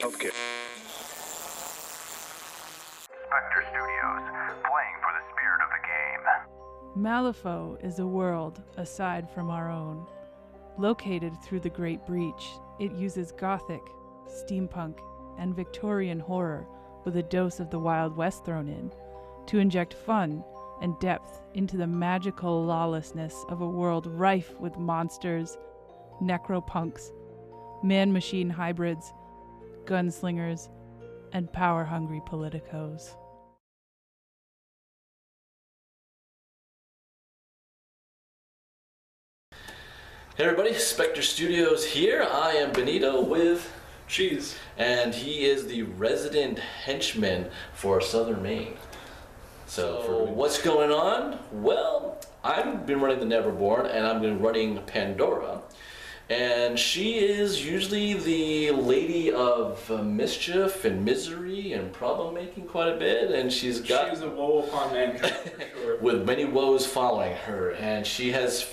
Healthcare. Spectre Studios, playing for the spirit of the game. Malifaux is a world aside from our own. Located through the Great Breach, it uses Gothic, steampunk, and Victorian horror with a dose of the Wild West thrown in to inject fun and depth into the magical lawlessness of a world rife with monsters, necropunks, man-machine hybrids, gunslingers, and power-hungry politicos. Hey everybody, Spectre Studios here. I am Benito with Cheese. and he is the resident henchman for Southern Maine. So for what's going on? Well, I've been running the Neverborn and I've been running Pandora. And she is usually the lady of mischief and misery and problem making quite a bit. And she's a woe upon mankind, for sure. with many woes following her. And she has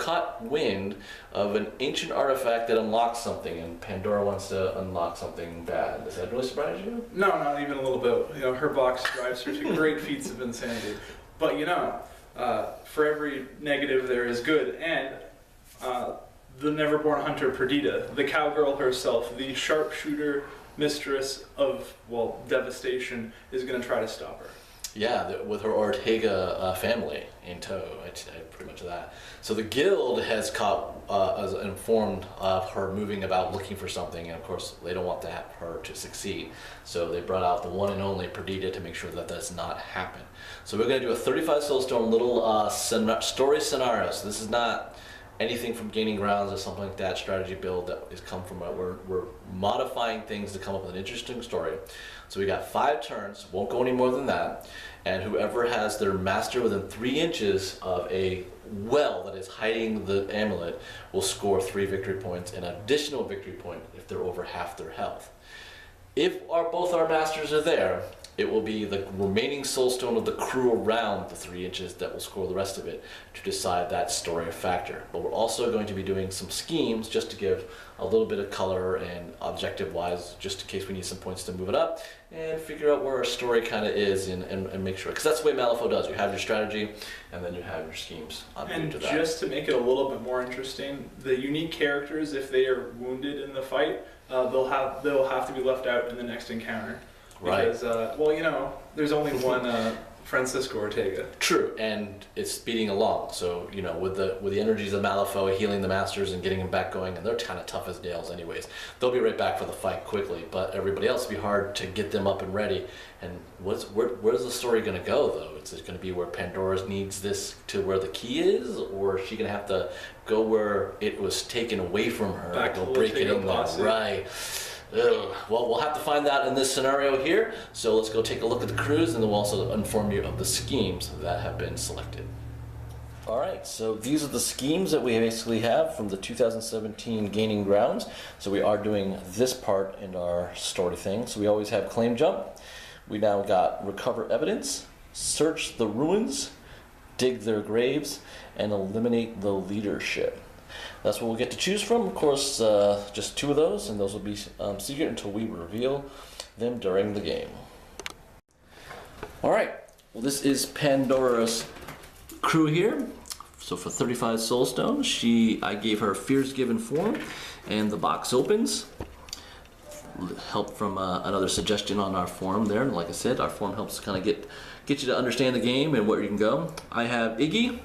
caught wind of an ancient artifact that unlocks something. And Pandora wants to unlock something bad. Does that really surprise you? No, not even a little bit. You know, her box drives her to great feats of insanity. But you know, for every negative there is good. And the Neverborn hunter Perdita, the cowgirl herself, the sharpshooter mistress of, well, devastation, is going to try to stop her. Yeah, with her Ortega family in tow, pretty much that. So the guild has informed of her moving about looking for something, and of course they don't want her to succeed. So they brought out the one and only Perdita to make sure that does not happen. So we're going to do a 35 Soulstone little story scenario. So this is not anything from Gaining Grounds or something like that, strategy build that has come from we're modifying things to come up with an interesting story. So we got 5 turns, won't go any more than that, and whoever has their master within 3 inches of a well that is hiding the amulet will score 3 victory points, and an additional victory point if they're over half their health. If both our masters are there, it will be the remaining soulstone of the crew around the 3 inches that will score the rest of it to decide that story factor. But we're also going to be doing some schemes just to give a little bit of color and objective-wise, just in case we need some points to move it up and figure out where our story kind of is and make sure. Because that's the way Malifaux does. You have your strategy and then you have your schemes. And just to make it a little bit more interesting, the unique characters, if they are wounded in the fight, they'll have to be left out in the next encounter. Because, well, you know, there's only one Francisco Ortega. True, and it's speeding along. So, you know, with the energies of Malifaux healing the masters and getting them back going, and they're kind of tough as nails anyways. They'll be right back for the fight quickly, but everybody else will be hard to get them up and ready. And where's the story going to go, though? Is it going to be where Pandora needs this to where the key is, or is she going to have to go where it was taken away from her? Back to break it in there, right? Ugh. Well, we'll have to find that in this scenario here. So let's go take a look at the crews, and then we'll also inform you of the schemes that have been selected. All right, so these are the schemes that we basically have from the 2017 Gaining Grounds. So we are doing this part in our story thing. So we always have Claim Jump. We now got Recover Evidence, Search the Ruins, Dig Their Graves, and Eliminate the Leadership. That's what we'll get to choose from. Of course, just 2 of those, and those will be secret until we reveal them during the game. All right, well, this is Pandora's crew here. So for 35 Soulstone, I gave her Fears Given form, and the box opens. Help from another suggestion on our forum there. Like I said, our forum helps kind of get you to understand the game and where you can go. I have Iggy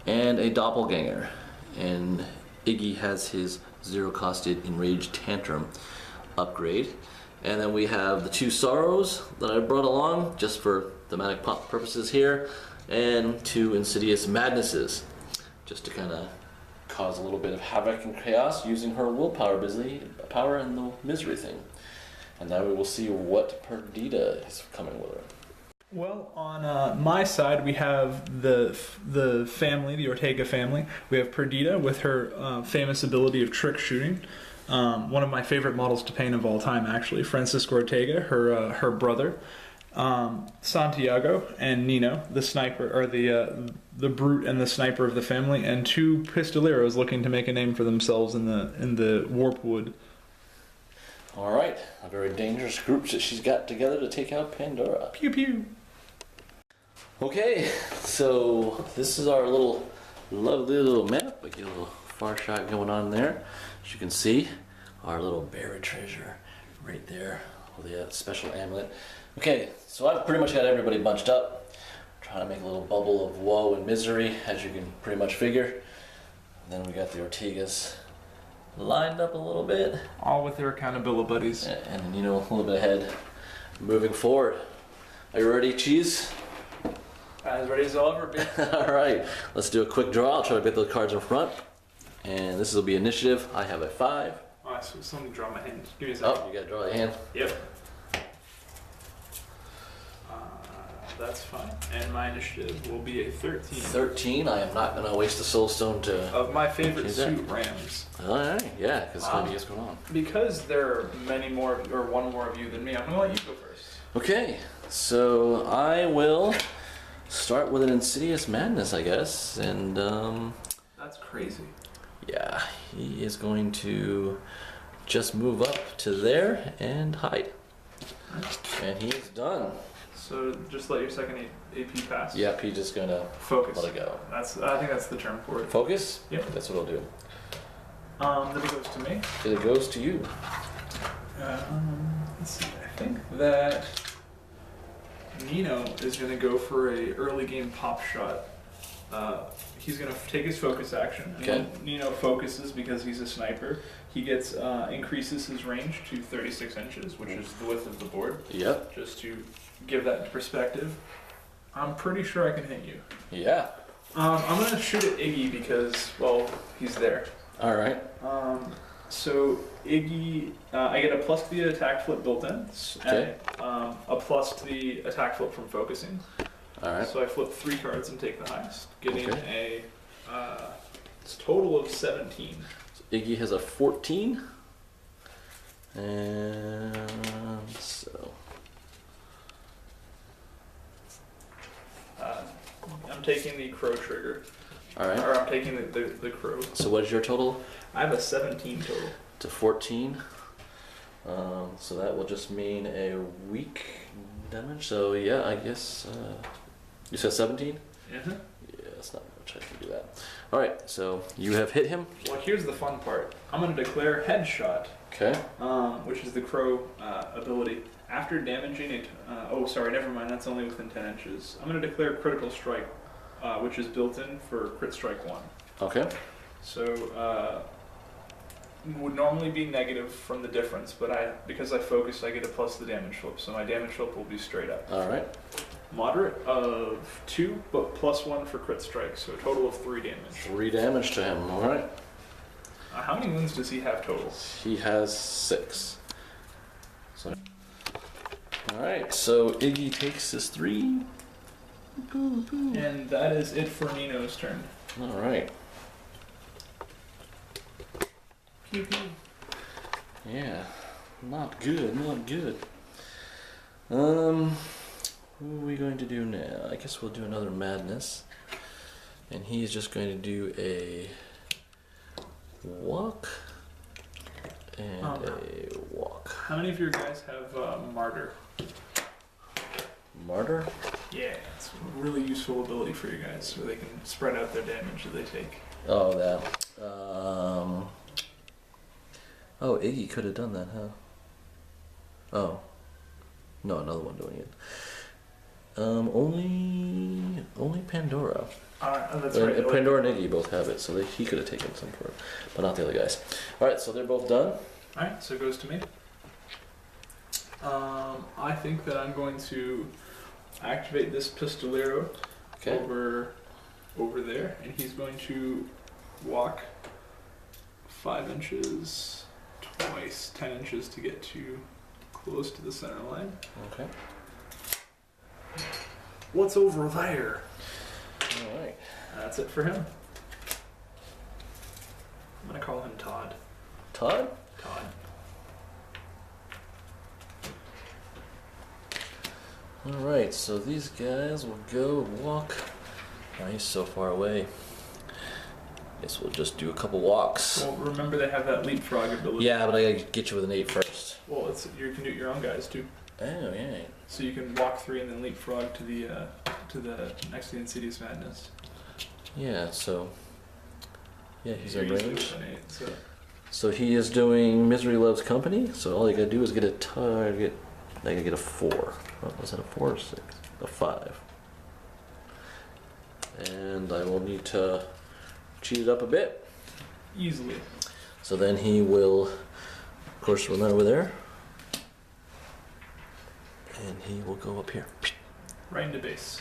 and a doppelganger. And Iggy has his zero-costed Enraged Tantrum upgrade. And then we have the 2 Sorrows that I brought along just for thematic pop purposes here, and 2 Insidious Madnesses, just to kind of cause a little bit of havoc and chaos using her willpower power and the misery thing. And now we will see what Perdita is coming with her. Well, on my side, we have the family, the Ortega family. We have Perdita with her famous ability of trick shooting. One of my favorite models to paint of all time, actually. Francisco Ortega, her brother, Santiago, and Nino, the sniper, or the brute and the sniper of the family, and 2 pistoleros looking to make a name for themselves in the Warpwood. All right, a very dangerous group that she's got together to take out Pandora. Pew pew. Okay, so this is our little lovely little map. We get a little far shot going on there. As you can see, our little buried treasure right there with the special amulet. Okay, so I've pretty much got everybody bunched up. Trying to make a little bubble of woe and misery, as you can pretty much figure. And then we got the Ortegas lined up a little bit. All with their accountability buddies. And you know, a little bit ahead. Moving forward. Are you ready, Cheese? As ready as I'll ever be. Alright, let's do a quick draw. I'll try to get those cards in front. And this will be initiative. I have a 5. Alright, so let me draw my hand. Give me a second. Oh, you gotta draw your hand. Yep. That's fine. And my initiative will be a 13. 13. I am not gonna waste the soul stone to. Of my favorite choose that. suit, Rams. Alright, yeah, because it's gonna be what's going on. Because there are many more, or one more of you than me, I'm gonna let you go first. Okay, so I will start with an Insidious Madness, I guess. And, That's crazy. yeah, he is going to just move up to there and hide. And he's done. So just let your second AP pass. Yep, he's just gonna Focus. let it go. I think that's the term for it. Focus? Yep. That's what I'll do. Then it goes to me. It goes to you. Let's see. I think that Nino is going to go for a early game pop shot. He's going to take his focus action. Okay. And when Nino focuses because he's a sniper. He gets increases his range to 36 inches, which is the width of the board. Yep. Just to give that perspective. I'm pretty sure I can hit you. Yeah. I'm going to shoot at Iggy because, well, he's there. Alright. So Iggy, I get a plus to the attack flip built in, Okay. and a plus to the attack flip from focusing. Alright. So I flip 3 cards and take the highest, getting Okay. it's a total of 17. Iggy has a 14. And so. I'm taking the crow trigger, Alright. or I'm taking the crow. So what is your total? I have a 17 total. To 14. So that will just mean a weak damage. So yeah, I guess you said 17? Uh-huh. Yeah, that's not much. I can do that. Alright, so you have hit him. Well, here's the fun part. I'm going to declare headshot. Okay. Which is the crow ability. After damaging it, oh sorry, never mind, that's only within 10 inches. I'm going to declare critical strike, which is built in for crit strike 1. Okay. So, would normally be negative from the difference, but because I focus, I get a plus the damage flip, so my damage flip will be straight up. Alright. Moderate of 2, but plus 1 for crit strike, so a total of 3 damage. 3 damage to him. Alright. How many wounds does he have total? He has 6. So. Alright, so Iggy takes his 3. And that is it for Nino's turn. Alright. Pew pew. Yeah. Not good, not good. What are we going to do now? I guess we'll do another madness. And he's just going to do a walk and a walk. How many of your guys have Martyr? Martyr? Yeah, it's a really useful ability for you guys, so they can spread out their damage that they take. Oh, that. Oh, Iggy could have done that, huh? Oh. No, another one doing it. Only Pandora. That's right. Pandora and Iggy both have it, so he could have taken some for it, but not the other guys. Alright, so they're both done. Alright, so it goes to me. I think that I'm going to activate this Pistolero over there, and he's going to walk 5 inches twice, 10 inches to get to close to the center line. Okay. What's over there? Alright. That's it for him. I'm gonna call him Todd. Todd? Todd. Alright, so these guys will go walk. Oh, he's so far away. Guess we'll just do a couple walks. Well, remember they have that leapfrog ability. Yeah, but I gotta get you with an 8 first. Well, you can do it your own guys too. Oh, yeah. So you can walk 3 and then leapfrog to the next to the Insidious Madness. Yeah, so... Yeah, he's in You're easily range. with an 8, so. So he is doing Misery Loves Company, so all you gotta do is get a target. I gotta get a 4. Oh, was that a 4 or 6? A 5. And I will need to cheat it up a bit. Easily. So then he will, of course, run over there. And he will go up here. Right into base.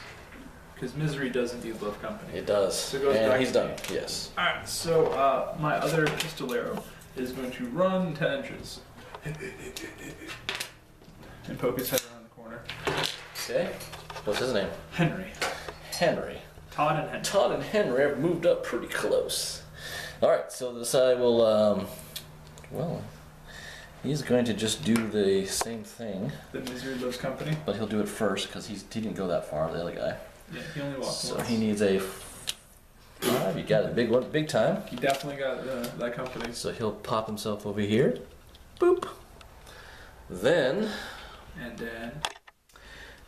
Because Misery does indeed love company. It does. So it goes and back he's to done, me. yes. Alright, so my other pistolero is going to run 10 inches. And poke his head around the corner. Okay. What's his name? Henry. Henry. Todd and Henry. Todd and Henry have moved up pretty close. Alright, so this I will, well, he's going to just do the same thing. The Misery loves company. But he'll do it first because he didn't go that far, the other guy. Yeah, he only walked So once. he needs a 5. You got it, big one, big time. He definitely got that company. So he'll pop himself over here. Boop. Then,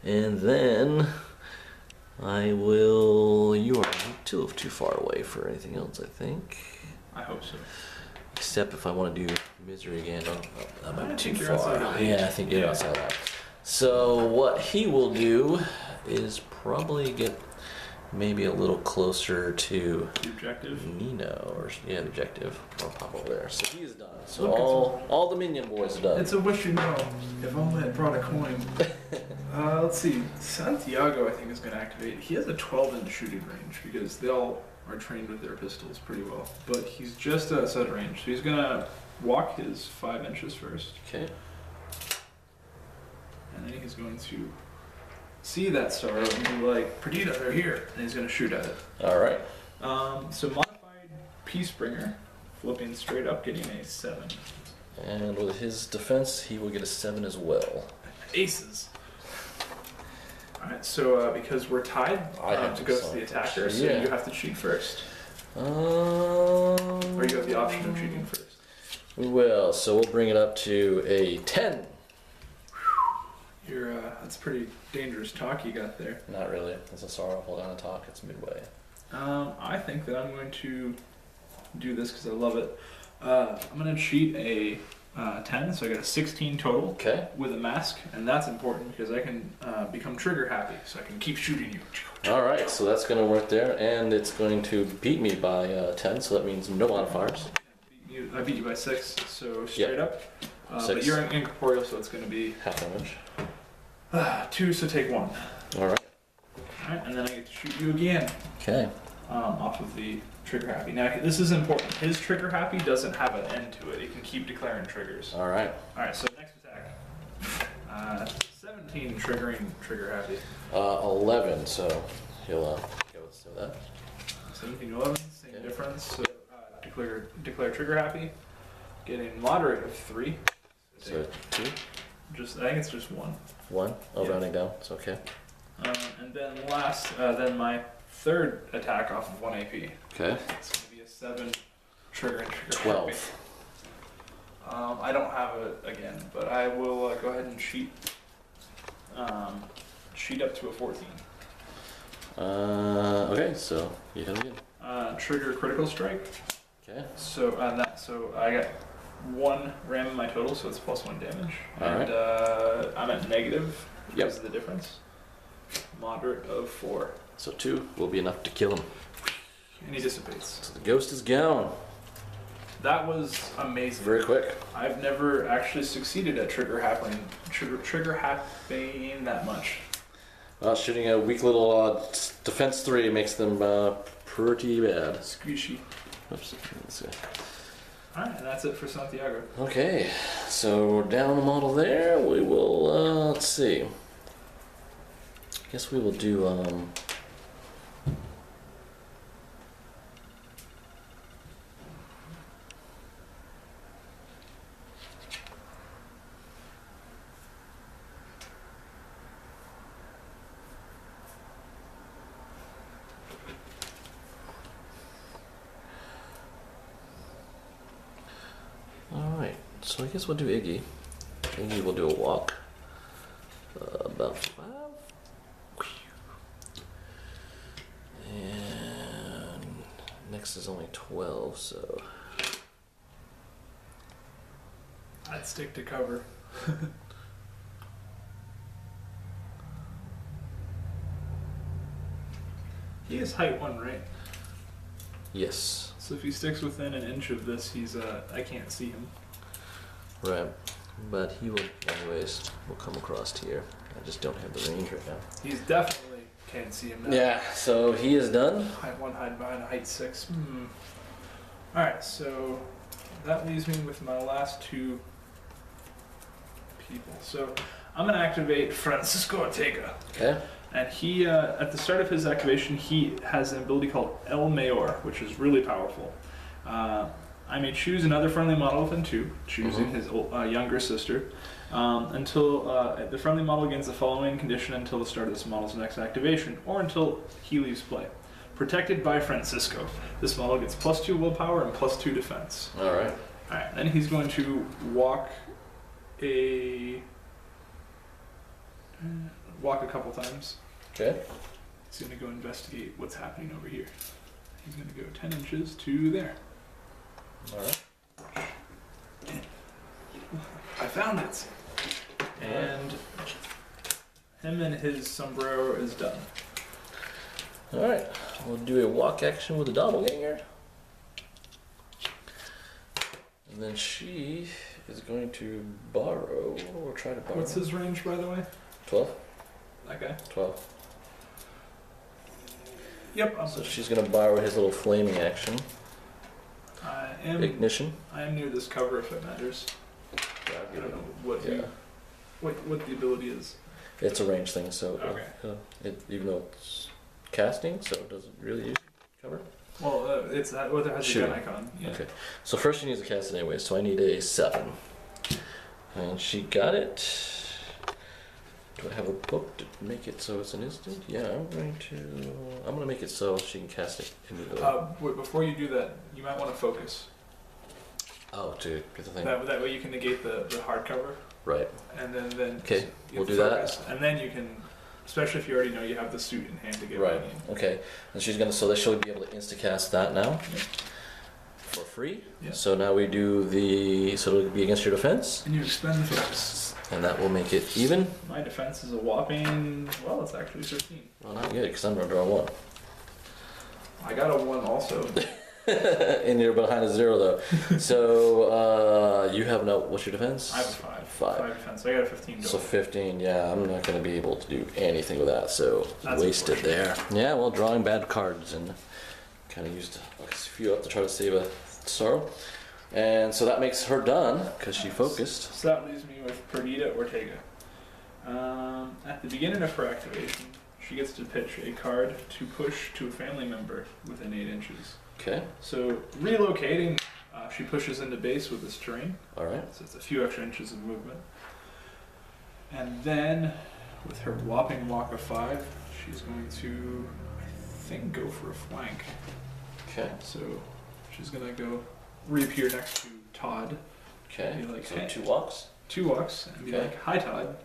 And then I will. You are too far away for anything else, I think. I hope so. Except if I want to do Misery again. Oh, that might be I too think you're far. outside of Yeah, I think you're outside that. So what he will do is probably get maybe a little closer to The objective. Nino, or yeah, the objective. I'll pop over there. So he's done. So Look, all the minion boys are done. It's a wish you know. If only I brought a coin. Let's see. Santiago, I think, is going to activate. He has a 12-inch shooting range because they all are trained with their pistols pretty well. But he's just outside range, so he's going to walk his 5 inches first. Okay. And then he's going to see that star and be like, Perdita, they're here. And he's going to shoot at it. All right. So modified Peacebringer, flipping straight up, getting a 7. And with his defense, he will get a 7 as well. Aces. Alright, so because we're tied, I have to to go to select the first. attacker, so Yeah. you have to cheat first. Or Or you have the option of cheating first. We will. So we'll bring it up to a 10. That's pretty dangerous talk you got there. Not really. It's a sorrowful down a talk. It's midway. I think that I'm going to do this because I love it. I'm going to cheat a 10, so I got a 16 total. Okay. With a mask, and that's important because I can become trigger happy, so I can keep shooting you. All right. So that's going to work there, and it's going to beat me by 10. So that means no modifiers. I beat you by 6, so straight up. But 6. you're incorporeal, so it's going to be Half damage. 2, so take 1. All right. Alright, and then I get to shoot you again Okay. off of the trigger happy. Now, this is important. His trigger happy doesn't have an end to it. It can keep declaring triggers. All right. Alright, so next attack. 17 triggering trigger happy. 11. So he'll go with that. 17 to 11, same Okay. difference. So declare trigger happy. Getting moderate of 3. So 2, I think it's just 1. 1. Oh, Yeah. rounding down. It's okay. And then then my third attack off of 1 AP. Okay. It's going to be a 7 trigger and trigger 12. happy. I don't have it again, but I will go ahead and cheat. Cheat up to a 14. Okay. So you hit again. Trigger critical strike. Okay. So I got 1 ram in my total, so it's +1 damage. Alright. And I'm at negative because Yep. of the difference. Moderate of 4. So 2 will be enough to kill him. And he dissipates. So the ghost is gone. That was amazing. Very quick. I've never actually succeeded at trigger happing that much. Shooting a weak little defense 3 makes them pretty bad. Squishy. Oops. Let's see. Alright, and that's it for Santiago. Okay, so down the model there, we will, let's see. I guess we will do, so I guess we'll do Iggy. Iggy will do a walk. About 5. And next is only 12, so. I'd stick to cover. He is height 1, right? Yes. So if he sticks within an inch of this, he's I can't see him. Right. But he will, anyways, will come across here. I just don't have the range right now. He's definitely can't see him now. Yeah, so he is done. Height 1, height 9, height 6. Alright, so that leaves me with my last 2 people. So I'm going to activate Francisco Ortega. Okay. And he, at the start of his activation, he has an ability called El Mayor, which is really powerful. I may choose another friendly model within 2, choosing his younger sister, until the friendly model gains the following condition until the start of this model's next activation, or until he leaves play. Protected by Francisco. This model gets +2 willpower and +2 defense. Alright. Alright, then he's going to walk a couple times. Okay. He's going to go investigate what's happening over here. He's going to go 10 inches to there. Alright. I found it. And him and his sombrero is done. Alright. We'll do a walk action with a doppelganger. And then she is going to borrow, or try to borrow. What's his range, by the way? 12? That guy? 12. Yep. So she's going to borrow his little flaming action. Ignition. I am near this cover if it matters. Yeah, I don't know what what the ability is. It's a range thing, so Okay. even though it's casting, so it doesn't really use cover. Well, it's it has a gun icon. Yeah. Okay. So first she needs to cast it anyway, so I need a 7. And she got it. Do I have a book to make it so it's an instant? Yeah, I'm gonna make it so she can cast it immediately. Wait, before you do that, you might want to focus. Oh, to get the thing. That way you can negate the hardcover. Right. And then Okay, you we'll do focus. that. And then you can, especially if you already know you have the suit in hand to get Right. ready. Okay. And she's gonna she'll be able to insta-cast that now. Yeah. For free. Yeah. So now we do so it'll be against your defense. And you expend the focus. And that will make it even. My defense is a whopping, well, it's actually 13. Well, not good, because I'm gonna draw 1. I got a 1 also. And you're behind a 0 though. So you have what's your defense? I have a 5. 5. Defense. So I got a 15 total. So 15, yeah, I'm not gonna be able to do anything with that, so That's wasted there. Yeah, well, drawing bad cards and kind of used a few up to try to save a sorrow. And so that makes her done, because she focused. So that leaves me with Perdita Ortega. At the beginning of her activation, she gets to pitch a card to push to a family member within 8 inches. Okay. So relocating, she pushes into base with this terrain. Alright. So it's a few extra inches of movement. And then, with her whopping walk of 5, she's going to, I think, go for a flank. Okay. So she's going to go reappear next to Todd. Okay. Be like, So hey. 2 walks. 2 walks and be Okay. like, hi Todd.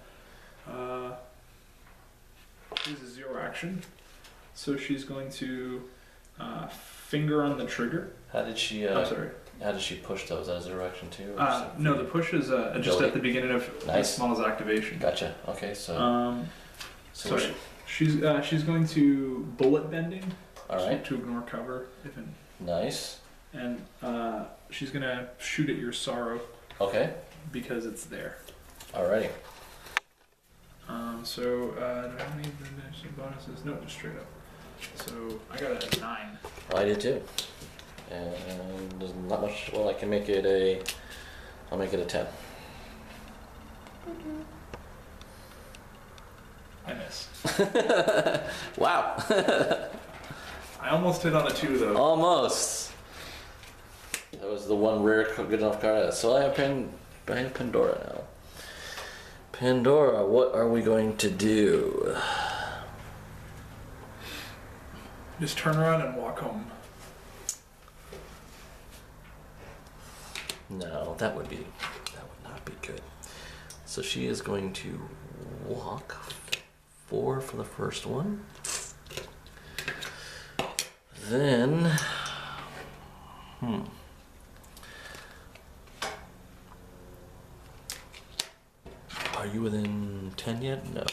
Here's a 0 action. So she's going to finger on the trigger. How did she I'm sorry. how did she push though? Is that a 0 action too? No, the push is just Ability? at the beginning of Nice. this model's activation. Gotcha. Okay, so Sorry. She's going to bullet bending. Alright. To ignore cover. Nice. And she's going to shoot at your sorrow Okay. because it's there. Alrighty. So, do I have any bonuses? No, just straight up. So, I got a 9. I did too. And there's not much. Well, I can make it I'll make it a 10. I miss. Wow. I almost hit on a 2 though. Almost. That was the one rare good enough card. So I have Pandora now. Pandora, what are we going to do? Just turn around and walk home. No, that would be be good. So she is going to walk 4 for the first one. Then, are you within 10 yet? No.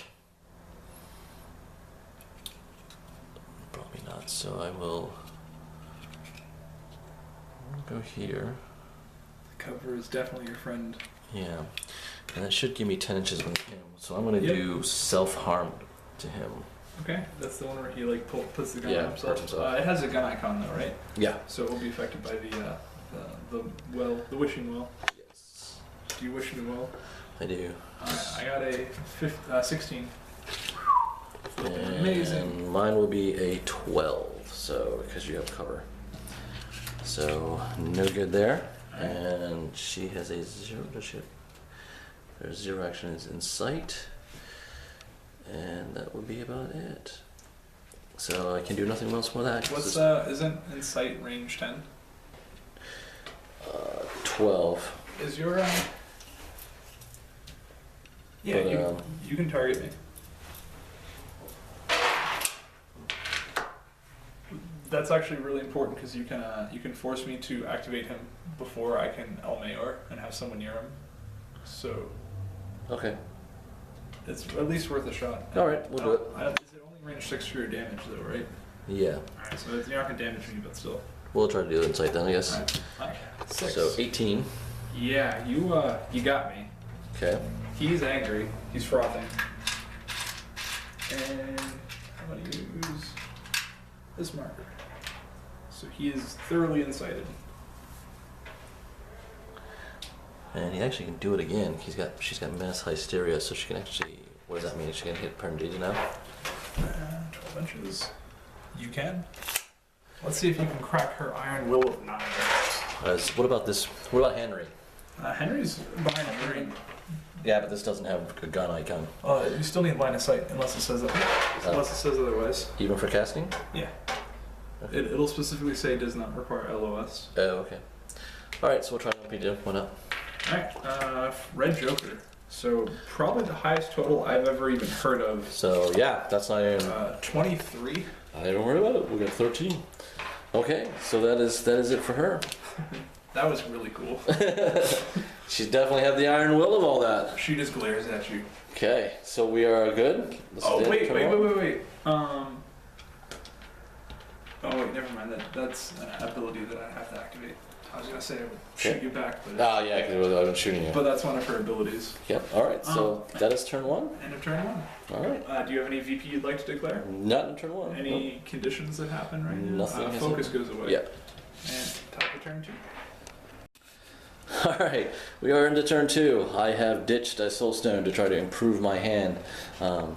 Probably not, so I will go here. The cover is definitely your friend. Yeah, and that should give me 10 inches with him. So I'm going to do self-harm to him. Okay, that's the one where he like puts the gun Yeah, on himself. hurts himself. It has a gun icon though, right? Yeah. So it will be affected by the wishing well. Yes. Do you wish me well? I do. I got a 16. And Amazing. mine will be a 12, so because you have cover. So no good there. And she has a 0. Does she? There's 0 action is in sight, and that would be about it. So I can do nothing else for that. What's isn't in sight range 10? 12. Is your yeah, But, you can target me. That's actually really important because you can force me to activate him before I can El Mayor and have someone near him. So Okay. it's at least worth a shot. All right, we'll do it. Is it only range 6 for your damage though, right? Yeah. Alright, so you're not gonna damage me, but still. We'll try to do it in sight then, I guess. Alright, 6. So 18. Yeah, you got me. Okay. He's angry. He's frothing. And I'm gonna use this marker. So he is thoroughly incited. And he actually can do it again. She's got mass hysteria, so she can actually. What does that mean? She can hit Perdita now. 12 inches. You can. Let's see if you can crack her iron will of 9. What about this? What about Henry? Henry's behind a green. Yeah, but this doesn't have a gun icon. You still need line of sight unless it says unless it says otherwise. Even for casting? Yeah. Okay. It'll specifically say does not require LOS. Oh, okay. All right, so we'll try LPD. Why not? Alright, Red Joker. So probably the highest total I've ever even heard of. So yeah, that's not even. 23. I don't worry about it. We got 13. Okay, so that is it for her. That was really cool. She's definitely had the iron will of all that. She just glares at you. Okay, so we are good. Wait. Oh wait, never mind. That's an ability that I have to activate. I was gonna say I would shoot you back, but Ah, yeah, because I've been shooting you. but that's one of her abilities. Yep. All right. So that is turn 1. End of turn 1. All right. Do you have any VP you'd like to declare? Not in turn 1. Any conditions that happen right now? Nothing has Focus goes away. Yep. And top of turn 2. All right. We are into turn 2. I have ditched a soulstone to try to improve my hand. See how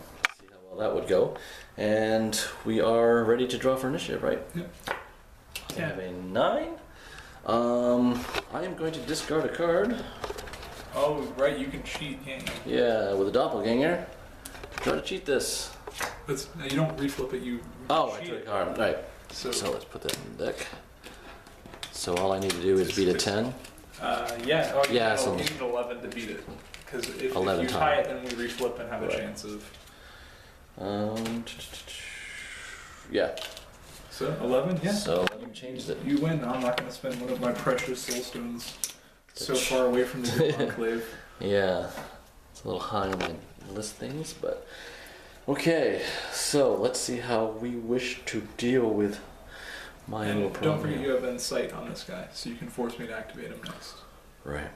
well that would go. And we are ready to draw for initiative, right? Yep. I have a 9. I am going to discard a card. Oh right, you can cheat, can't you? Yeah, with a doppelganger. Try to cheat this. But you don't reflip it. You Oh, I cheat took a it. card. Right. So let's put that in the deck. So all I need to do is beat a 10. Yeah. Oh, Yeah, you so- need 11 to beat it. Because if 11 you time. tie it, then we reflip and have a Right. chance of. Yeah. So 11. Yeah. So let me change it. You win. I'm not going to spend one of my precious soul stones so far away from the good enclave. Yeah. It's a little high on my list things, but okay. So let's see how we wish to deal with my little And problem. don't forget you have insight on this guy, so you can force me to activate him next. Right.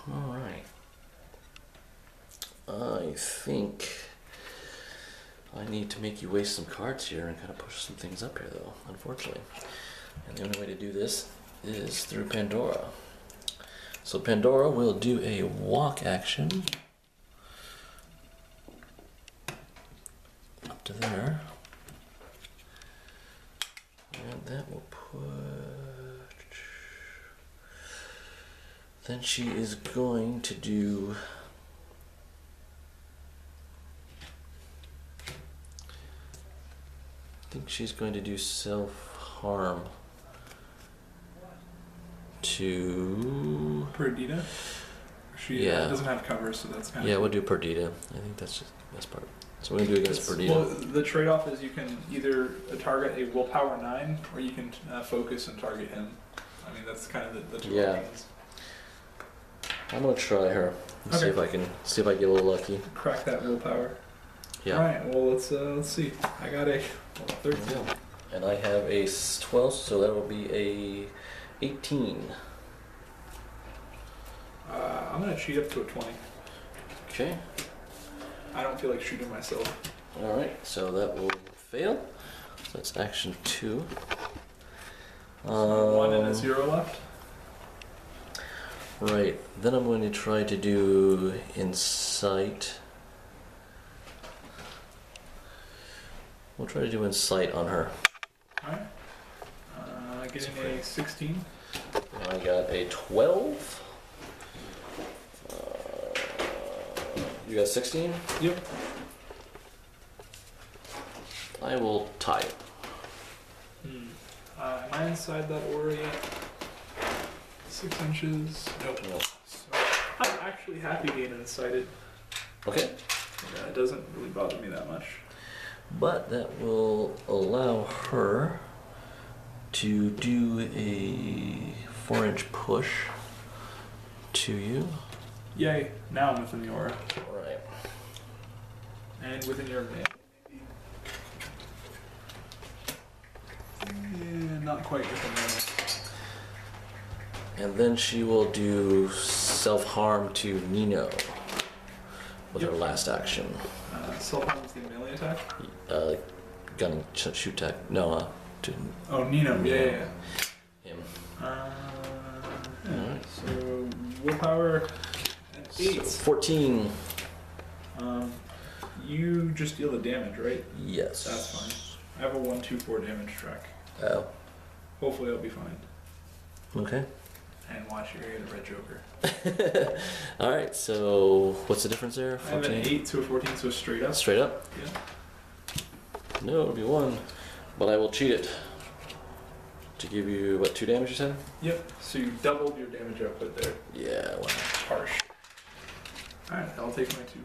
All right. I think I need to make you waste some cards here and kind of push some things up here, though, unfortunately. And the only way to do this is through Pandora. So Pandora will do a walk action up to there. And that will put... Then she is going to do... I think she's going to do self-harm to... Perdita? She doesn't have cover, so that's kind of... Yeah, we'll do Perdita. I think that's just the best part. So we're going to do against Perdita. Well, the trade-off is you can either target a willpower 9, or you can focus and target him. I mean, that's kind of the two options. I'm going to try her. Let's see if I can get a little lucky. Crack that willpower. Yeah. Alright, well, let's see. I got a 13. Yeah. And I have a 12, so that will be a 18. I'm going to cheat up to a 20. Okay. I don't feel like shooting myself. Alright, so that will fail. So that's action 2. 1 and a 0 left. Right, then I'm going to try to do Insight. We'll try to do Insight on her. Alright. Getting a 16. And I got a 12. You got 16? Yep. I will tie it. Am I inside that aura yet? 6 inches. Nope. So I'm actually happy being incited. Okay. Yeah, it doesn't really bother me that much. But that will allow her to do a 4-inch push to you. Yay! Now I'm within the aura. Right. And within your man. Yeah, not quite within there. And then she will do self-harm to Nino with her last action. Self-harm is the melee attack? Gun shoot attack. No, to Oh, Nino. Yeah. him. Alright. So, willpower and 8. So 14. You just deal the damage, right? Yes. That's fine. I have a 1, 2, 4 damage track. Oh. Hopefully I'll be fine. Okay. And watch, you're gonna get a red joker. Alright, so what's the difference there? 14? I have an 8 to a 14, so straight up. Straight up? Yeah. No, it'll be 1. But I will cheat it. To give you, what, 2 damage you said? Yep. So you doubled your damage output there. Yeah, wow. Harsh. Alright, I'll take my 2.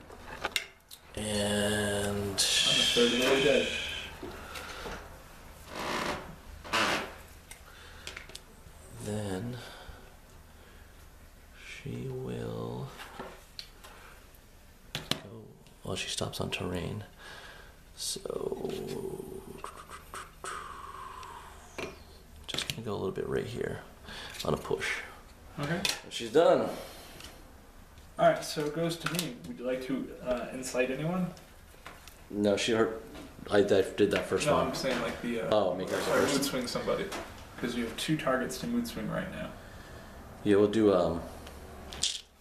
And... I'm a third of the way dead. Then... She will... go... Well, she stops on terrain. So... Just gonna go a little bit right here. On a push. Okay. She's done. Alright, so it goes to me. Would you like to incite anyone? No, she hurt. I did that first No, one. I'm saying like the... Make her sorry, first. mood swing somebody. Because you have 2 targets to mood swing right now. Yeah, we'll do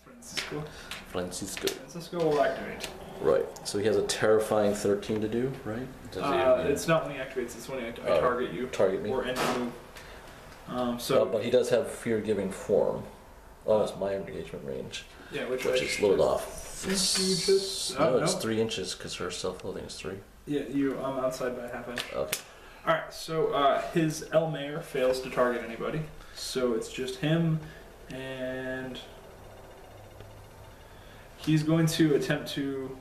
Francisco? Francisco. will activate. Right. So he has a terrifying 13 to do, right? It's not when he activates, it's when I target you. Target me. Or end the move. But he does have fear-giving form. Oh, it's my engagement range, Yeah, which is a little bit off. Think you just... No, it's 3 inches because her self-loathing is 3. Yeah, I'm outside by a half inch. Okay. Alright, so his El Mayor fails to target anybody. So it's just him, and he's going to attempt to...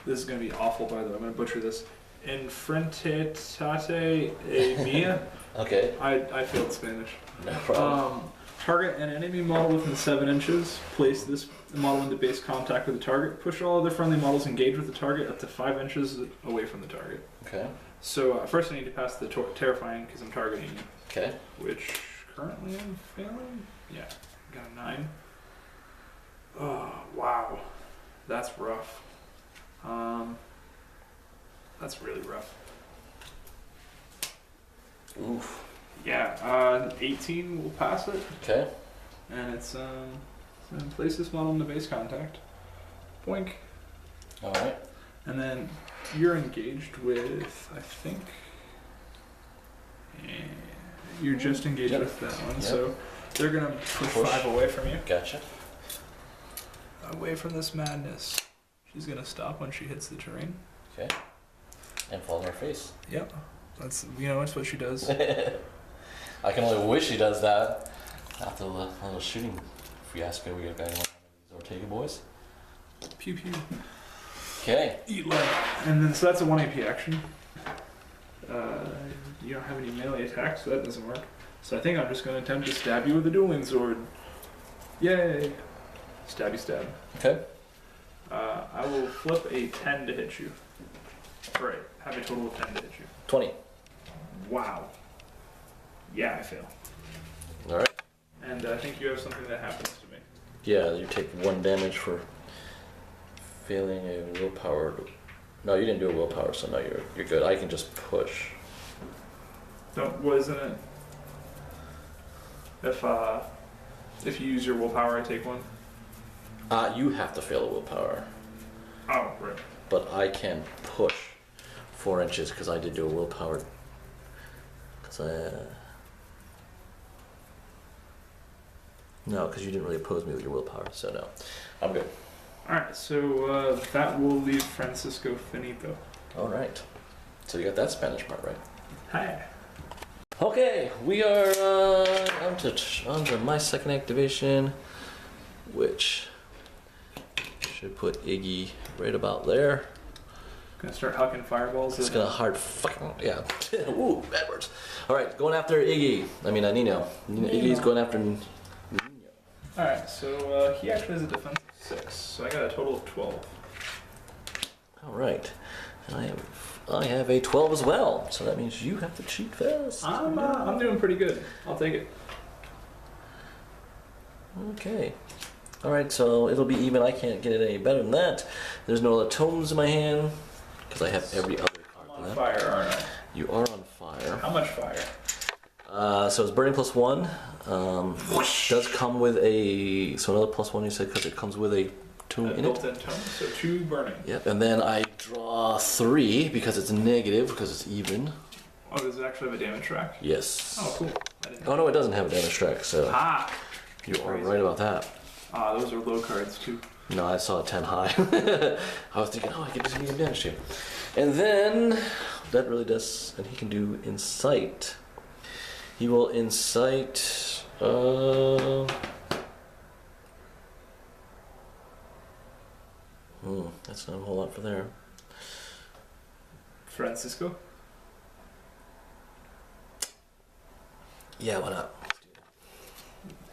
This is going to be awful, by the way. I'm going to butcher this. Enfrentate a mia. Okay. I failed Spanish. No problem. Target an enemy model within 7 inches. Place this model into base contact with the target. Push all other friendly models engaged with the target up to 5 inches away from the target. Okay. So first I need to pass the terrifying because I'm targeting you. Okay. Which currently I'm failing. Yeah, got a 9. Oh wow, that's rough. That's really rough. Oof. Yeah, 18 will pass it. Okay. And it's place this model into base contact. Boink. All right. And then you're engaged with, I think. You're just engaged with that one, so they're gonna push 5 away from you. Gotcha. Away from this madness. She's gonna stop when she hits the terrain. Okay. And fall on her face. Yep. That's that's what she does. I can only wish she does that. After a little shooting fiasco, we got these Ortega boys. Pew pew. Okay. Eat light. And then, so that's a 1 AP action. You don't have any melee attacks, so that doesn't work. So I think I'm just going to attempt to stab you with a dueling sword. Yay! Stabby stab. Okay. I will flip a 10 to hit you. Right, have a total of 10 to hit you. 20. Wow. Yeah, I fail. All right. And I think you have something that happens to me. Yeah, you take 1 damage for failing a willpower. No, you didn't do a willpower, so no, you're good. I can just push. Don't, wasn't it? If you use your willpower, I take 1. You have to fail a willpower, Oh, right. but I can push 4 inches because I did do a willpower. No, because you didn't really oppose me with your willpower, so no, I'm good. Alright, so that will leave Francisco finito. All right, so you got that Spanish part right. Hi. Okay, we are onto my second activation, which should put Iggy right about there. Gonna start hucking fireballs. It's gonna hard fucking yeah. Ooh, bad words. All right, going after Iggy. I mean Nino. Iggy's going after Nino. Alright, so he actually has a defense of 6, so I got a total of 12. All right, and I have a 12 as well, so that means you have to cheat fast. I'm doing pretty good. I'll take it. Okay. All right, so it'll be even. I can't get it any better than that. There's no other tomes in my hand because I have every other card. I'm on fire, aren't I? You are on fire. How much fire? So it's burning +1. Does come with another +1 you said because it comes with a tome in it. Built-in tome, so 2 burning. Yep, and then I draw 3 because it's negative because it's even. Oh, does it actually have a damage track? Yes. Oh, cool. I didn't know. Oh no, it doesn't have a damage track. So Ah! you are Crazy. right about that. Ah, those are low cards too. No, I saw a 10 high. I was thinking, I could just give him damage to. And then that really does, and he can do incite. He will incite. That's not a whole lot for there. Francisco? Yeah, why not?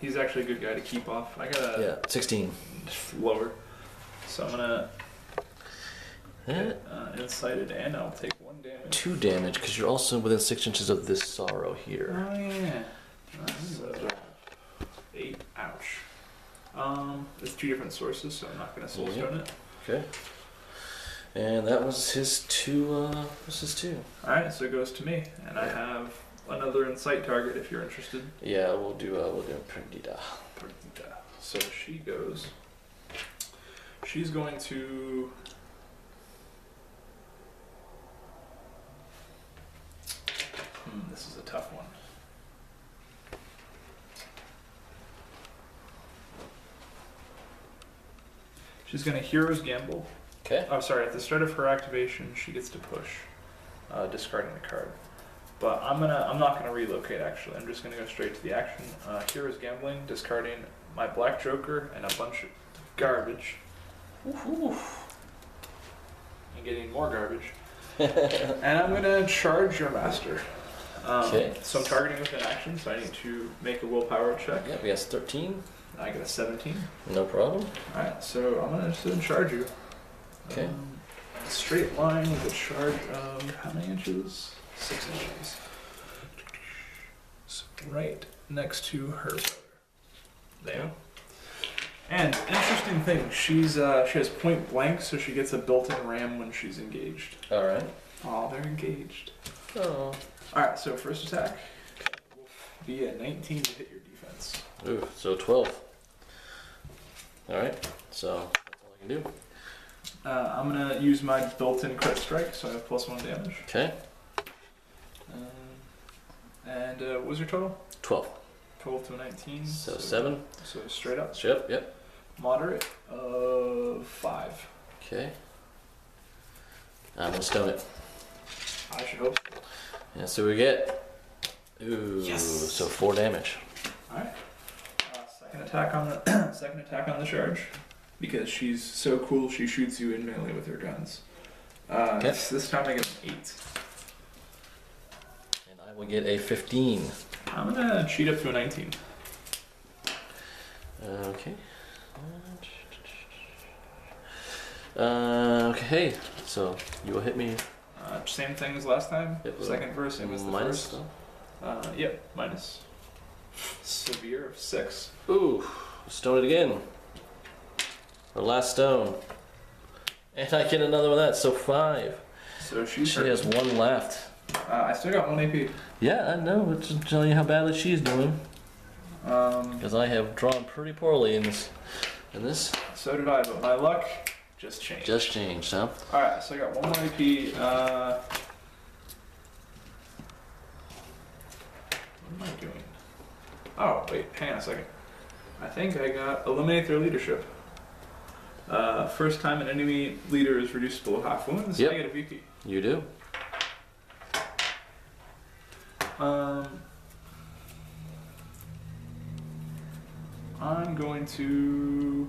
He's actually a good guy to keep off. I got Yeah, 16. lower. So I'm gonna Eh, incited and I'll take 1 damage. 2 damage because you're also within 6 inches of this sorrow here. Oh yeah. So 8. Ouch. It's 2 different sources, so I'm not gonna soul stone it. Okay. And that was his 2. Alright, so it goes to me, and I have another incite target if you're interested. Yeah, we'll do Perdita. Perdita. So she goes. She's going to. This is a tough one. She's going to Hero's Gamble. Okay. Oh, sorry. At the start of her activation, she gets to push, discarding the card. But I'm not gonna relocate. Actually, I'm just gonna go straight to the action. Hero's Gambling, discarding my Black Joker and a bunch of garbage, and getting more garbage. And I'm gonna charge your master. Okay. So I'm targeting with an action, so I need to make a willpower check. Yeah, we got 13. I get a 17. No problem. Alright, so I'm gonna just charge you. Okay. Straight line with a charge of how many inches? 6 inches. So right next to her brother. There. And interesting thing, she has point blank, so she gets a built-in ram when she's engaged. All right. Oh, they're engaged. Oh. All right, so first attack will be a 19 to hit your defense. Ooh, so 12. All right. So that's all I can do. I'm gonna use my built-in crit strike, so I have +1 damage. Okay. And what was your total? 12. 12 to 19. So 7. So straight up. Yep. Yep. Moderate of 5. Okay. I'm gonna stone it. I should hope. Yeah. So we get. Ooh. Yes. So 4 damage. Alright. second attack on the charge, because she's so cool. She shoots you in melee with her guns. This time I get an 8. And I will get a 15. I'm gonna cheat up to a 19. Okay. Okay, so you will hit me. Same thing as last time. Yep. Second verse, same as the Minus first. Yep, minus. Severe of 6. Ooh, stone it again. Our last stone. And I get another one of that, so 5. So she has 1 left. I still got 1 AP. Yeah, I know, but to tell you how badly she's doing. Because I have drawn pretty poorly in this. So did I, but my luck just changed. Just changed, huh? Alright, so I got 1 more AP. What am I doing? Oh, wait, hang on a second. I think I got eliminate their leadership. First time an enemy leader is reduced below half wounds, Yep. I get a VP. You do. I'm going to...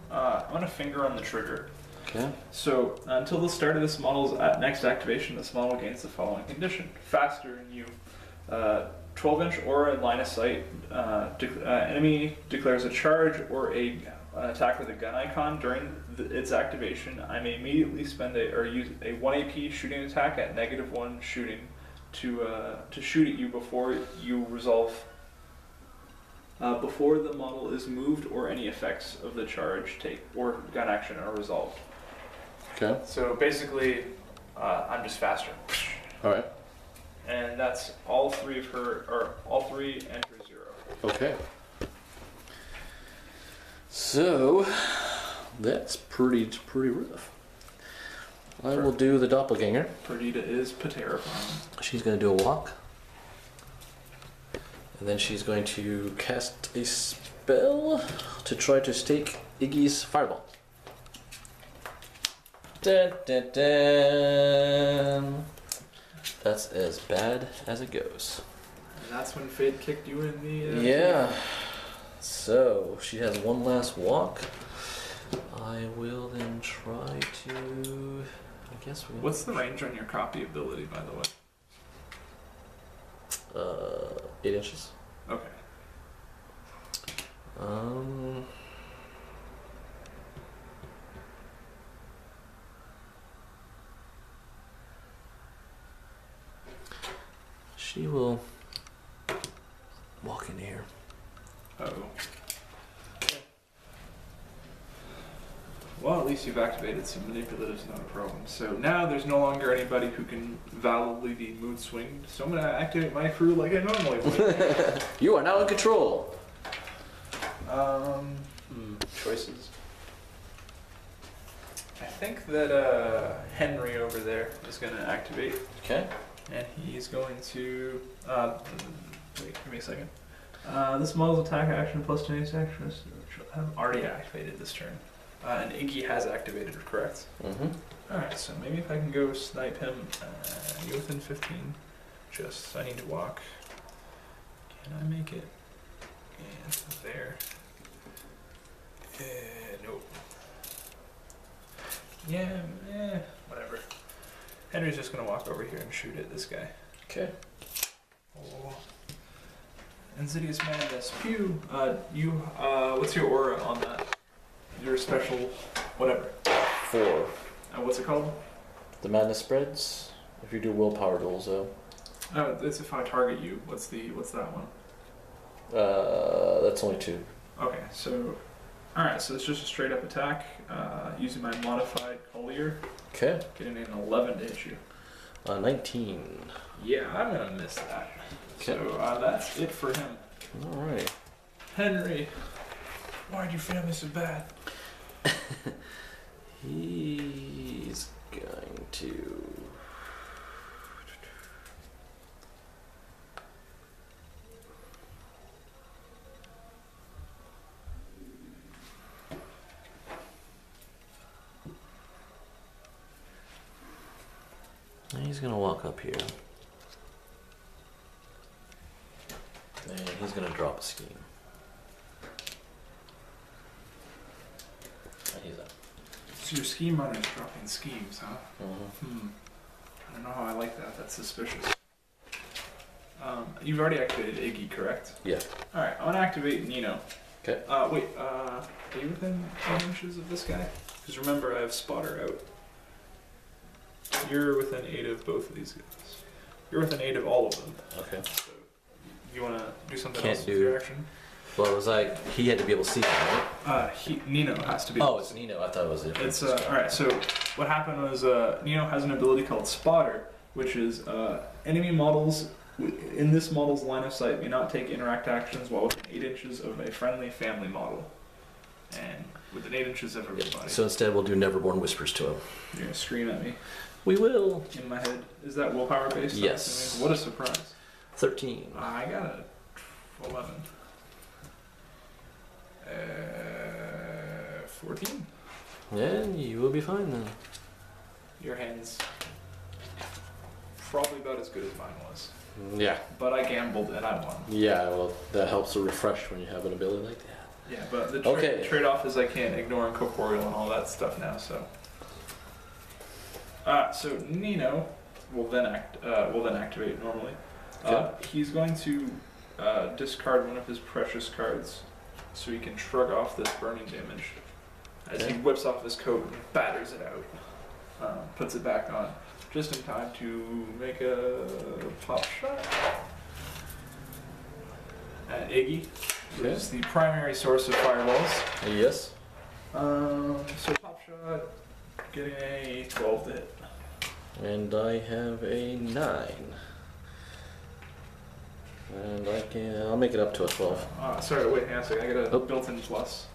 I'm going to finger on the trigger. Okay. So, until the start of this model's next activation, this model gains the following condition. Faster than you. 12-inch aura in line of sight. Enemy declares a charge or an attack with a gun icon during its activation. I may immediately use a 1 AP shooting attack at -1 shooting to shoot at you before you resolve. Before the model is moved or any effects of the charge or gun action are resolved. Okay. So basically, I'm just faster. Alright. And that's all 3 of her, or all 3 enter 0. Okay. So, that's pretty rough. I will do the doppelganger. Perdita is terrifying. She's going to do a walk. And then she's going to cast a spell to try to stake Iggy's fireball. Dun, dun, dun. That's as bad as it goes. And that's when fate kicked you in the... Yeah. So, she has one last walk. I will then try to... I guess we... What's the range on your copy ability, by the way? 8 inches. Okay. She will walk in here. Uh-oh. Well, at least you've activated some manipulatives, not a problem. So now there's no longer anybody who can validly be mood swinged. So I'm going to activate my crew like I normally would. You are now in control. Choices. I think that Henry over there is going to activate. Okay. And he's going to... wait, give me a second. This model's attack action plus today's action. I've already activated this turn. And Iggy has activated it, correct? Mm-hmm. Alright, so maybe if I can go snipe him, you within 15. I need to walk. Can I make it? And there. Nope. Yeah, whatever. Henry's just gonna walk over here and shoot at this guy. Okay. Oh. Insidious Madness. Pew! What's your aura on that? Your special, whatever. 4. What's it called? The madness spreads. If you do willpower duels, though. Oh, it's if I target you. What's that one? That's only 2. Okay, so, alright, so it's just a straight up attack, using my modified Collier, Okay. getting an 11 to hit you. 19. Yeah, I'm gonna miss that. Okay. So, that's it for him. Alright. Henry, why'd you fail me so bad? He's going to... he's gonna walk up here. And he's gonna drop a scheme. And he's up. So your scheme runner is dropping schemes, huh? Mm-hmm. I don't know how I like that. That's suspicious. You've already activated Iggy, correct? Yeah. Alright, I'm gonna activate Nino. Okay. Wait, are you within 10 inches of this guy? Because remember, I have Spotter out. You're within 8 of both of these guys. You're within 8 of all of them. Okay. So, you wanna do something Can't else do- with your action? Well, it was like he had to be able to see him, right? Nino has to be. Oh, it's Nino. I thought it was it. It's alright, so what happened was Nino has an ability called Spotter, which is enemy models in this model's line of sight may not take interact actions while within 8 inches of a friendly family model. And within 8 inches of everybody. So instead, we'll do Neverborn whispers to him. You're gonna scream at me We will. in my head. Is that willpower based? I'm Yes. assuming? What a surprise. 13. I got a 11. 14. And you will be fine then. Your hand's probably about as good as mine was. Yeah. But I gambled and I won. Yeah, well, that helps to refresh when you have an ability like that. Yeah, but the Okay. trade-off is I can't ignore incorporeal and all that stuff now. So, so Nino will then activate normally. Okay. He's going to discard one of his precious cards, so he can shrug off this burning damage. As he Okay. whips off his coat and batters it out, puts it back on, just in time to make a pop shot at Iggy. Okay. Is the primary source of fireballs. Yes. So pop shot, getting a 12 to hit. And I have a 9. And I'll make it up to a 12. Sorry, wait, hang on a second. I got a Oh. built-in plus.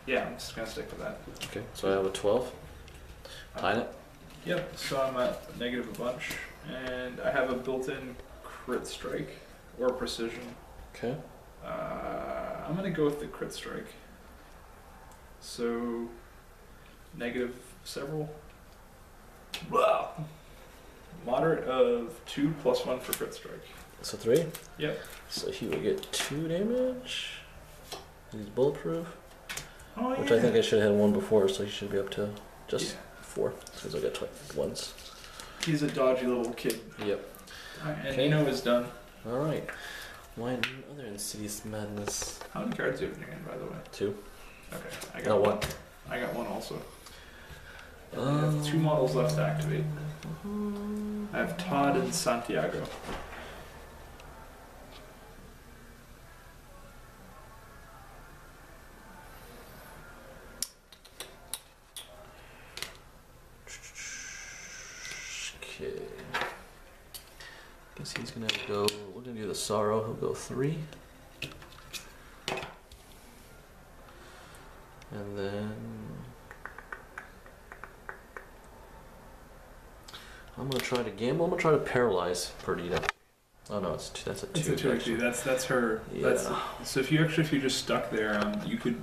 Yeah, I'm just gonna stick with that. Okay, so I have a 12. Hide it. Yep. So I'm at negative a bunch, and I have a built-in crit strike or precision. Okay. I'm gonna go with the crit strike. So negative several. Wow. Moderate of 2 plus 1 for crit strike. So 3. Yep. So he will get 2 damage. He's bulletproof. Oh, Which I think I should have had 1 before, so he should be up to just Yeah. 4. Because I got 1s. He's a dodgy little kid. Yep. And Okay. Nino is done. Alright. My other Insidious Madness. How many cards do you have in your hand, by the way? 2. Okay, I No, got 1. I got one also. I have 2 models left to activate. I have Todd and Santiago. Okay. Guess he's gonna go. We're gonna do the Sorrow. He'll go 3. And then I'm gonna try to gamble. I'm gonna try to paralyze Perdita. Oh no, that's a 2. It's a 2 actually. That's her. Yeah. So if you just stuck there, you could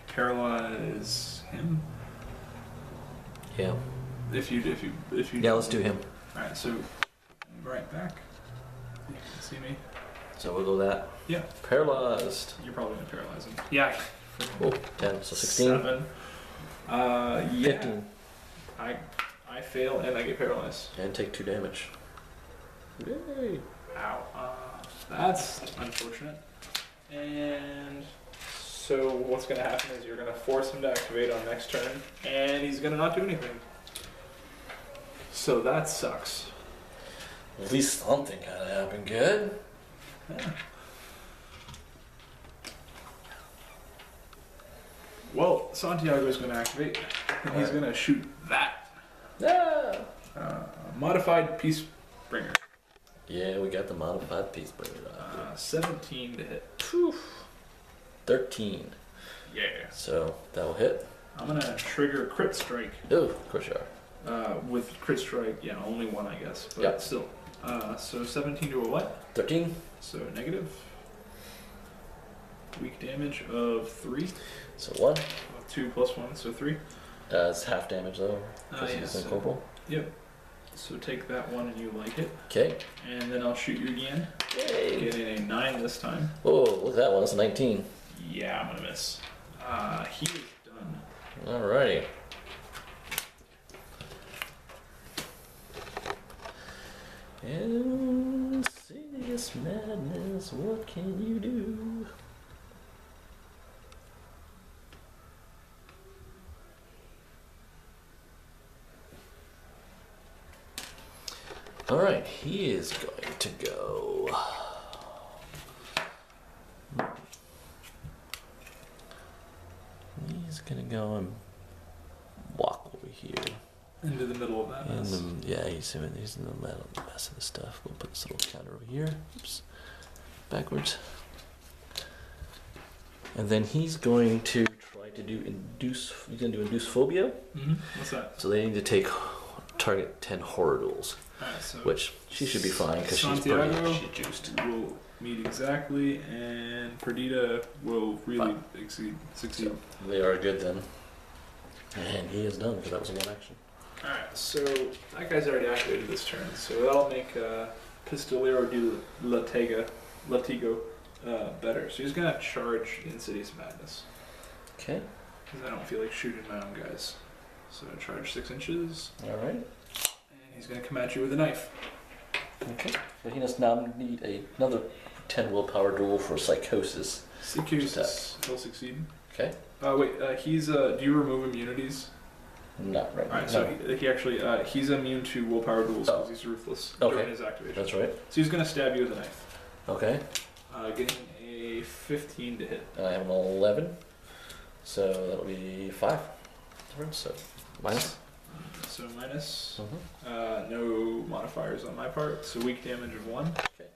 paralyze him. Yeah. If you. Yeah, let's do him. All right. So right back. You can see me. So we'll go that. Yeah. Paralyzed. You're probably gonna paralyze him. Yeah. Oh, 10. So 16. 7. Yeah. 15. I fail and I get paralyzed. And take 2 damage. Yay. Ow. That's unfortunate. And so what's going to happen is you're going to force him to activate on next turn, and he's going to not do anything. So that sucks. At least something kind of happened good. Yeah. Well, Santiago's going to activate, and he's going to shoot that. Yeah. Modified Peace Bringer. Yeah, we got the modified piece bringer. 17 to hit. Poof. 13. Yeah. So that will hit. I'm going to trigger Crit Strike. Oh, of course you are. With Crit Strike, yeah, only 1, I guess. But Yep. still. So 17 to a what? 13. So negative. Weak damage of 3. So 1. 2 plus 1, so 3. It's half damage though. Because Yeah, he's so- incorporeal. Yep. So take that one and you like it. Okay. And then I'll shoot you again. Yay. Getting a 9 this time. Oh, look at that one. That's a 19. Yeah, I'm gonna miss. He is done. Alrighty. Insidious madness, what can you do? Alright, he is going to go. He's gonna go and walk over here. Into the middle of that mess. Yeah, he's in the mess of the stuff. We'll put this little counter over here. Oops. Backwards. And then he's going to try to do induce phobia. Mm-hmm. What's that? So they need to target 10 horror duels. Alright, so Which she should be fine because she's juiced. Will meet exactly, and Perdita will really succeed. So they are good then. And he is done because that was a one action. Alright, so that guy's already activated this turn, so that'll make Pistolero do Latigo better. So he's gonna charge Insidious Madness. Okay. Because I don't feel like shooting my own guys. So charge 6 inches. Alright. And he's gonna come at you with a knife. Okay. So he does now need another 10 willpower duel for psychosis. Psychosis. He'll succeed. Okay. He's do you remove immunities? Not right now. Alright, so he actually he's immune to willpower duels because he's ruthless during his activation. That's right. So he's gonna stab you with a knife. Okay. Getting a 15 to hit. I have an 11. So that'll be 5. So minus. So minus. Mm-hmm. No modifiers on my part. So weak damage of 1. Okay.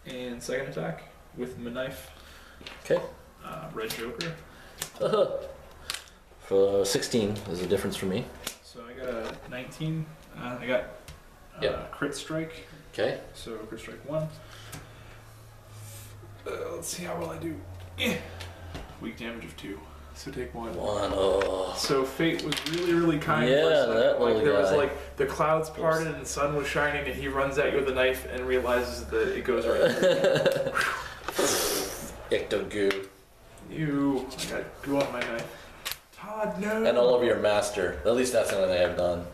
And second attack with my knife. Okay. Red Joker. For 16 is the difference for me. So I got a 19. I got crit strike. Okay. So crit strike 1. Let's see how well I do. Weak damage of 2. So take 1. 1. Oh. So fate was really, really kind Yeah, for a second. that Like little there was guy. like the clouds parted and the sun was shining and he runs at you with a knife and realizes that it goes right. Ecto goo. Ew, I got goo on my knife. Todd, no. And all over your master. At least that's the only thing I've done.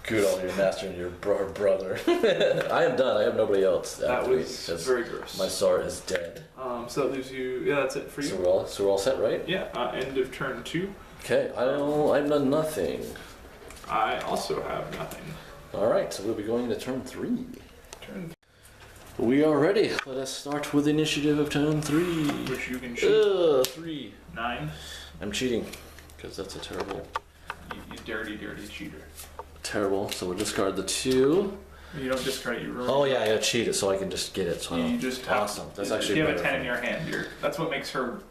Good all over your master and your brother. I am done. I have nobody else. That was very gross. My sword is dead. So that leaves you. Yeah, that's it for you. So we're all set, right? Yeah. End of turn 2. Okay. I've done nothing. I also have nothing. All right. So we'll be going into turn 3. Turn We are ready. Let us start with the initiative of turn 3. which you can shoot. 3. 9. I'm cheating because that's a terrible. You dirty, dirty cheater. Terrible. So we'll discard the 2. You don't discard it. You ruin Oh it. yeah, I gotta cheat it so I can just get it. So I You don't. just have, Awesome. That's if actually you have a better 10 in your hand. That's what makes her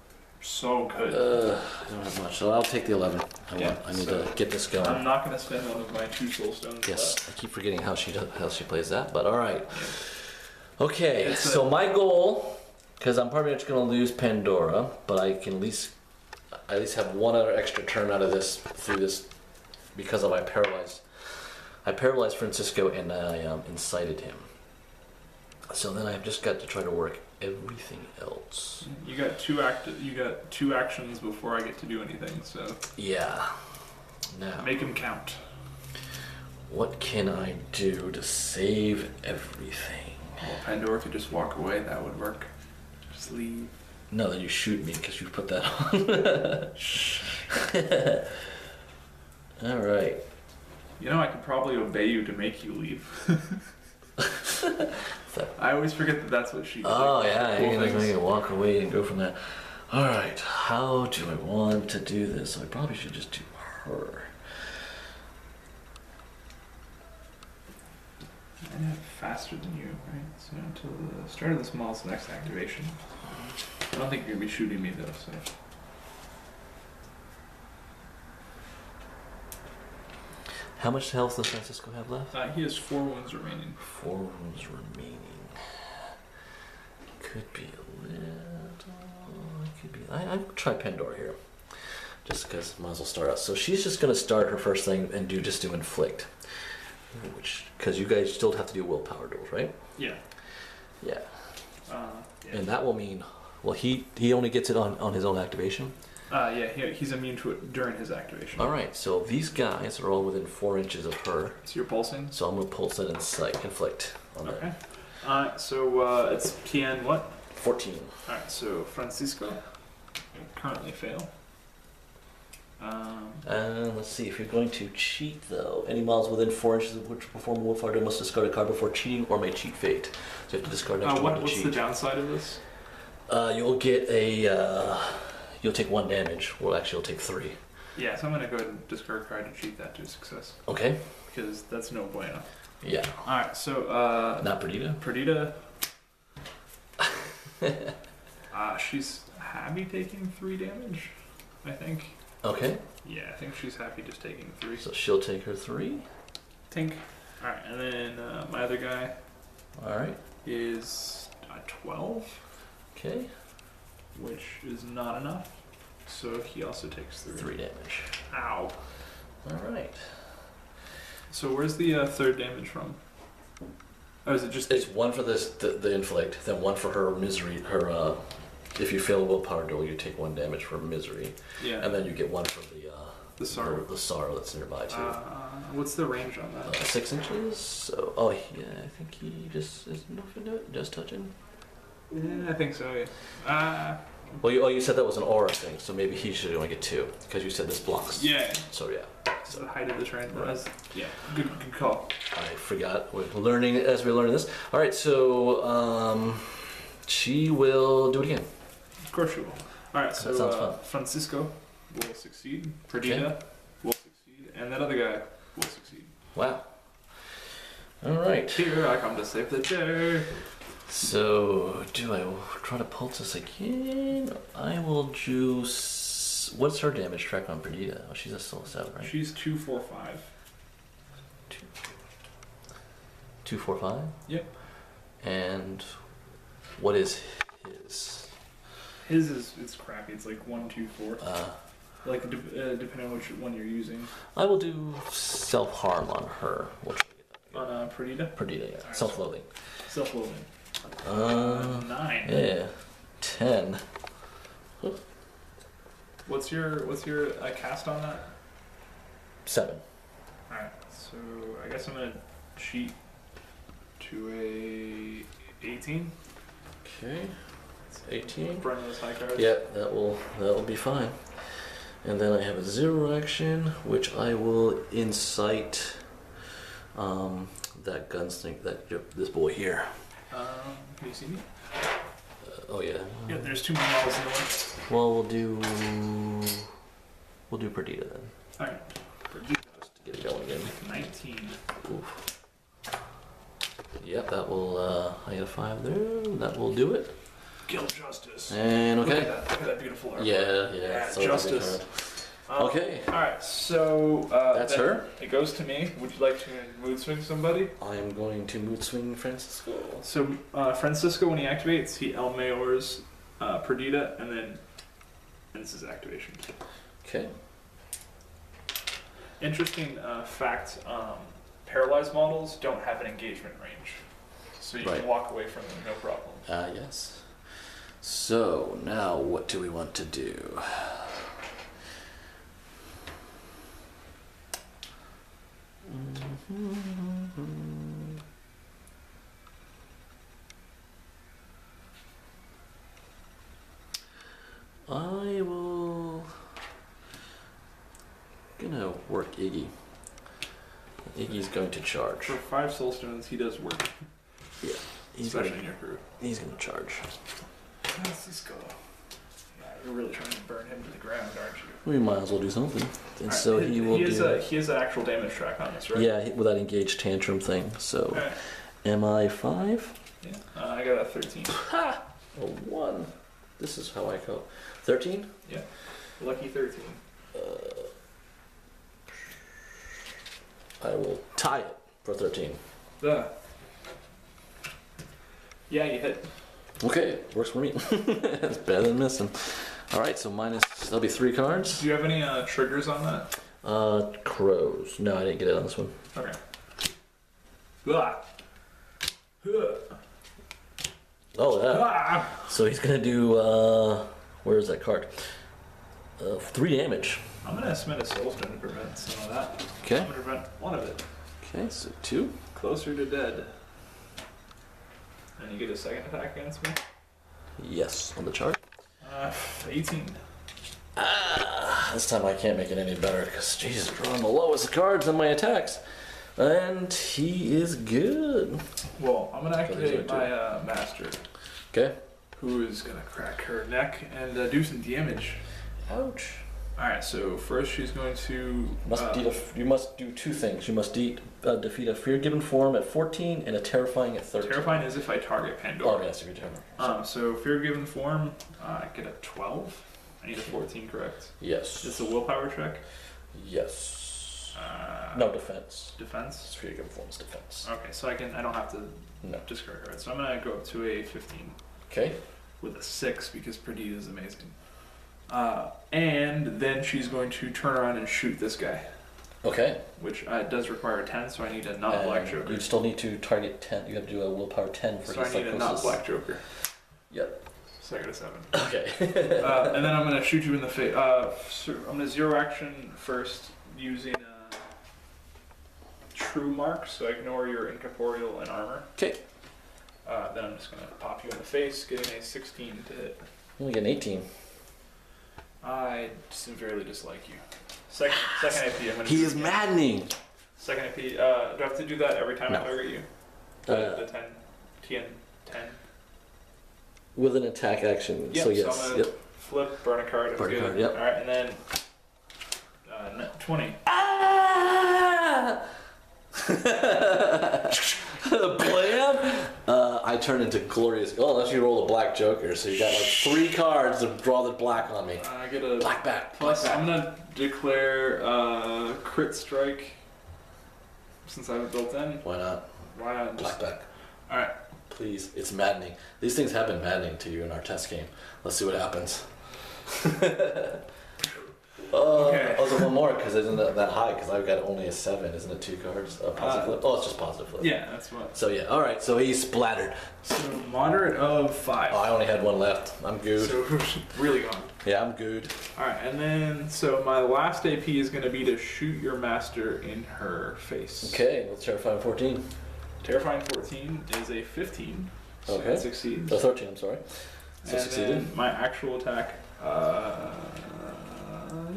so good. I don't have much, so I'll take the 11. I need to get this going. I'm not going to spend one of my 2 soul stones. Yes, Left. I keep forgetting how she plays that, but all right. Okay, It's so my goal, because I'm probably just gonna lose Pandora, but I can at least have one other extra turn out of this through this because of I paralyzed Francisco and I incited him. So then I've just got to try to work everything else. You got 2 actions before I get to do anything. So Yeah. Now, make them count. what can I do to save everything? Well, Pandora could just walk away. That would work. Just leave. No, then you shoot me because you put that on. All right. You know, I could probably obey you to make you leave. I always forget that that's what she does. Oh like, yeah, cool you're gonna things. make it walk away and go from that. All right, how do I want to do this? I probably should just do her. I have faster than you, right? So until the start of the smallest next activation. I don't think you're gonna be shooting me though. So How much health does Francisco have left? he has 4 wounds remaining. 4 wounds remaining. Could be a little. Could be. I'll try Pandora here, just because might as well start out. So she's just gonna start her first thing and do inflict, Which, because you guys still have to do willpower duels, right? Yeah. Yeah. Yeah. And that will mean, well, he only gets it on his own activation. Yeah, he's immune to it during his activation. All right, so these guys are all within 4 inches of her. So you're pulsing? So I'm going to pulse it and inflict on that. Okay. Alright, so it's PN what? 14. Alright, so Francisco, currently fail. Let's see, if you're going to cheat though, any models within 4 inches of which perform a willpower duel must discard a card before cheating or may cheat fate. So you have to discard an extra one to what's cheat. the downside of this? You'll get a, you'll take 1 damage. Well, actually, you'll take 3. Yeah, so I'm going to go ahead and discard a card to cheat that to a success. Okay. Because that's no bueno. Yeah. Alright, so Not Perdita? Perdita. She's happy taking 3 damage, I think. Okay. Yeah, I think she's happy just taking 3. So she'll take her 3. Tink. Alright, and then my other guy Alright. is 12, Okay. which is not enough. So he also takes 3 damage. Ow. Alright. So where's the third damage from? Oh, is it just... It's 1 for the inflict, then 1 for her misery, her, if you fail a willpower duel, you take 1 damage for misery. Yeah. And then you get 1 for The sorrow. the sorrow that's nearby too. What's the range on that? 6 inches. So, oh yeah, I think he just is enough into it, just touching. Yeah, I think so. Yeah. Well, you said that was an aura thing, so maybe he should only get 2 because you said this blocks. Yeah. So yeah. It's the height of the train. Right. Yeah. Good call. I forgot. We're learning as we're learning this. All right, so she will do it again. Of course you will. All right. So That sounds fun. Francisco will succeed. Perdita Okay. will succeed, and that other guy will succeed. Wow. All right. Here I come to save the day. So, do I try to pulse this again? I will juice. What's her damage track on Perdita? Oh, she's still a 7, right? She's 2, 4, 5. 2, 4, 5? Yep. And what is his? His is it's crappy. It's like 1, 2, 4. Like depending on which one you're using. I will do self-harm on her. What should I get? On Perdita. Perdita, yeah. Alright, Self-loathing. Self-loathing. 9. Yeah. 10. What's your cast on that? 7. Alright, so I guess I'm gonna cheat to a 18. Okay. 18. Burn those high cards. Yeah, that will be fine. And then I have a 0 action, which I will incite that gunslinger, this boy here. Can you see me? Oh yeah. Yeah, there's 2 more models in the way. Well, we'll do Perdita then, Alright. just to get it going again. 19. Oof. Yep, that will. I get a 5 there. That will do it. Guild Justice. And okay. Look at that beautiful art. Yeah. So Justice. Okay. Alright, so That's then her. It goes to me. Would you like to mood swing somebody? I am going to mood swing Francisco. So Francisco, when he activates, he El Mayor's Perdita, and then ends his activation. Okay. Interesting fact: paralyzed models don't have an engagement range, so you Right. can walk away from them no problem. Yes. So now, what do we want to do? I will gonna work Iggy. Iggy's going to charge. For 5 soul stones, he does work, Yeah, he's especially gonna, in your crew. he's gonna charge. Francisco. Yeah, you're really trying to burn him to the ground, aren't you? We might as well do something. And Alright, so he will do. He has an actual damage track on this, right? Yeah, with that engaged tantrum thing. So, Okay. am I 5? Yeah. I got a 13. Ha! A 1. This is how I go. 13? Yeah. Lucky 13. I will tie it for 13. Yeah, you hit. Okay, works for me. It's better than missing. Alright, so that'll be 3 cards. Do you have any triggers on that? Crows. No, I didn't get it on this one. Okay. Ah. Oh, yeah. Ah. So he's gonna do, where is that card? 3 damage. I'm gonna spend a soul stone to prevent some of that. Okay. I'm gonna prevent one of it. Okay, so 2. Closer to dead. And you get a second attack against me? Yes, on the chart. 18. This time I can't make it any better because Jesus, drawing the lowest cards on my attacks. And he is good. Well, I'm gonna activate So my master, Okay. who is gonna crack her neck and do some damage. Ouch. Alright, so first she's going to... You must do 2 things. You must defeat a fear-given form at 14 and a terrifying at 13. Terrifying is if I target Pandora. Oh, yes, if you're terrifying. So fear-given form, I get a 12. I need a 14, correct? Yes. It's a willpower check. Yes. No, defense. Defense. It's fear-given form's defense. Okay, so I don't have to No. discard cards. So I'm gonna go up to a 15 Okay. with a 6 because Perdita is amazing. And then she's going to turn around and shoot this guy, Okay. which does require a 10, so I need a not-black joker. You still need to target 10. You have to do a willpower 10 for So I need a not-black joker. Yep. So I got a 7. Okay. And then I'm going to shoot you in the face. So I'm going to zero action first using True Mark, so ignore your incorporeal and armor. Okay. Then I'm just going to pop you in the face, getting a 16 to hit. You only get an 18. I severely dislike you. Second AP, I'm going to He is maddening. Second AP, do I have to do that every time I No. target you? The 10. With an attack action. Yep, So so yes. I'm gonna flip, burn a card. Burn a Good. card, yep. All right, and then 20. Ah! Blam! I turn into glorious. Oh, unless you roll a black joker, so you got like 3 cards to draw the black on me. I get a Black back. plus. Black back. I'm gonna declare crit strike since I have it built in. Why not? Why not? Black back. All right. Please. It's maddening. These things have been maddening to you in our test game. Let's see what happens. Okay. Oh, so one more because isn't that high? Because I've got only a 7. Isn't it 2 cards? A positive flip? Oh, it's just positive flip. Yeah, that's what. So yeah. All right. So he's splattered. So moderate of 5. Oh, I only had 1 left. I'm good. So really gone. Yeah, I'm good. All right, and then so my last AP is going to be to shoot your master in her face. Okay. Let's terrifying 14. Terrifying 14 is a 15. So Okay. that succeeds. Oh, 13. I'm sorry. So And succeeded. then my actual attack,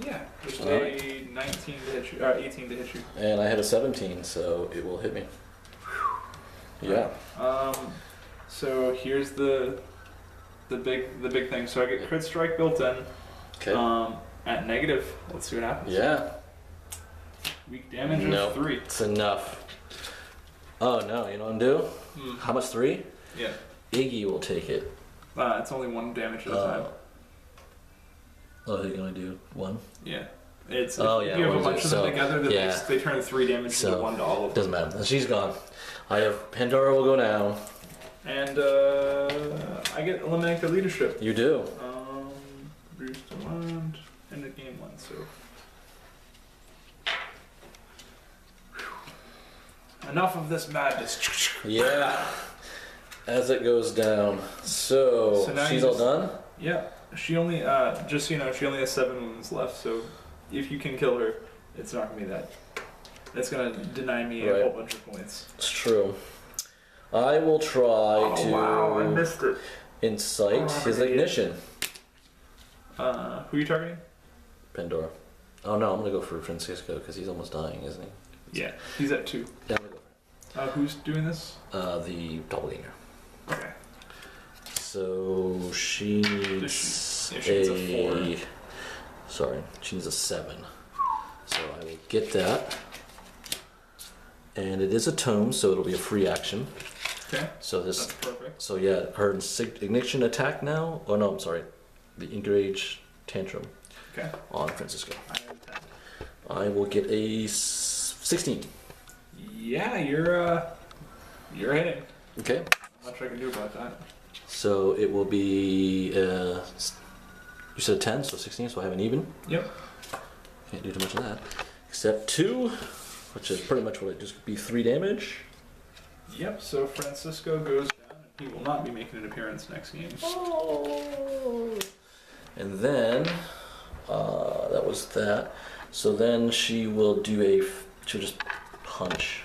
yeah, just All a right. 19 to hit you, 18 to hit you. And I had a 17, so it will hit me. Yeah. So here's the big thing. So I get crit strike built in. Okay. At negative. Let's see what happens. Yeah. Weak damage No. of 3. It's enough. Oh no, you know what I'm do? Hmm. How much 3? Yeah. Iggy will take it. It's only 1 damage at a time. Oh, you can only do 1? Yeah. It's Oh, if yeah, you have a what bunch is of it? them So, together, then yeah. they turn 3 damage So, to 1 to all of them. Doesn't matter. She's gone. I have Pandora will go down. And I get eliminate the leadership. You do. Reduce to 1, end of game 1, so. Enough of this madness. Yeah. As it goes down. So So now she's you all just- done? Yeah, she only, just so you know, she only has 7 wounds left, so if you can kill her, it's not gonna be that. It's gonna deny me a Right. whole bunch of points. It's true. I will try to missed it. incite Oh, I'm his an idiot. ignition. Who are you targeting? Pandora. Oh no, I'm gonna go for Francisco because he's almost dying, isn't he? Yeah, he's at 2. Yeah, I'm gonna go Who's doing this? for the doppelganger. Okay. So she needs if she needs a 4. Sorry, she needs a 7. So I will get that. And it is a tome, so it'll be a free action. Okay, So this, that's perfect. so yeah, her ignition attack now. Oh no, I'm sorry, the enrage tantrum Okay, on Francisco. I have 10. I will get a 16. Yeah, you're hitting. Okay, Not much I can do about that. so it will be. You said 10, so 16. So I have an even. Yep. Can't do too much of that. Except 2, which is pretty much what it just be 3 damage. Yep, so Francisco goes down, and he will not be making an appearance next game. Oh. And then, that was that. So then she will do she'll just punch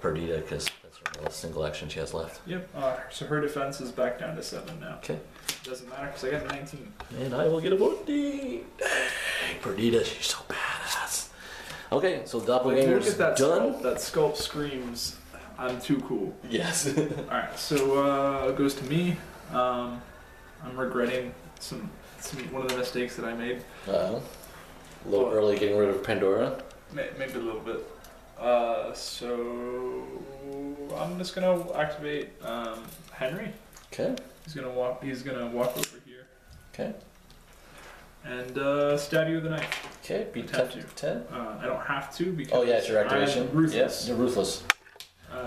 Perdita, because that's her last single action she has left. Yep, so her defense is back down to 7 now. Okay. Doesn't matter, because I got 19. And I will get a 14. Dang, Perdita, she's so badass. Okay, so Doppelganger's Look at that done. Sculpt. That sculpt screams, I'm too cool. Yes. Alright, so it goes to me. I'm regretting one of the mistakes that I made. A little early getting rid of Pandora. Maybe a little bit. So I'm just gonna activate Henry. Okay. He's gonna walk over here. Okay. And stab you with a knife. Okay, beat Attempt 10 to. 10. I don't have to because Oh yeah, it's your activation. I'm ruthless. Yes, you're ruthless.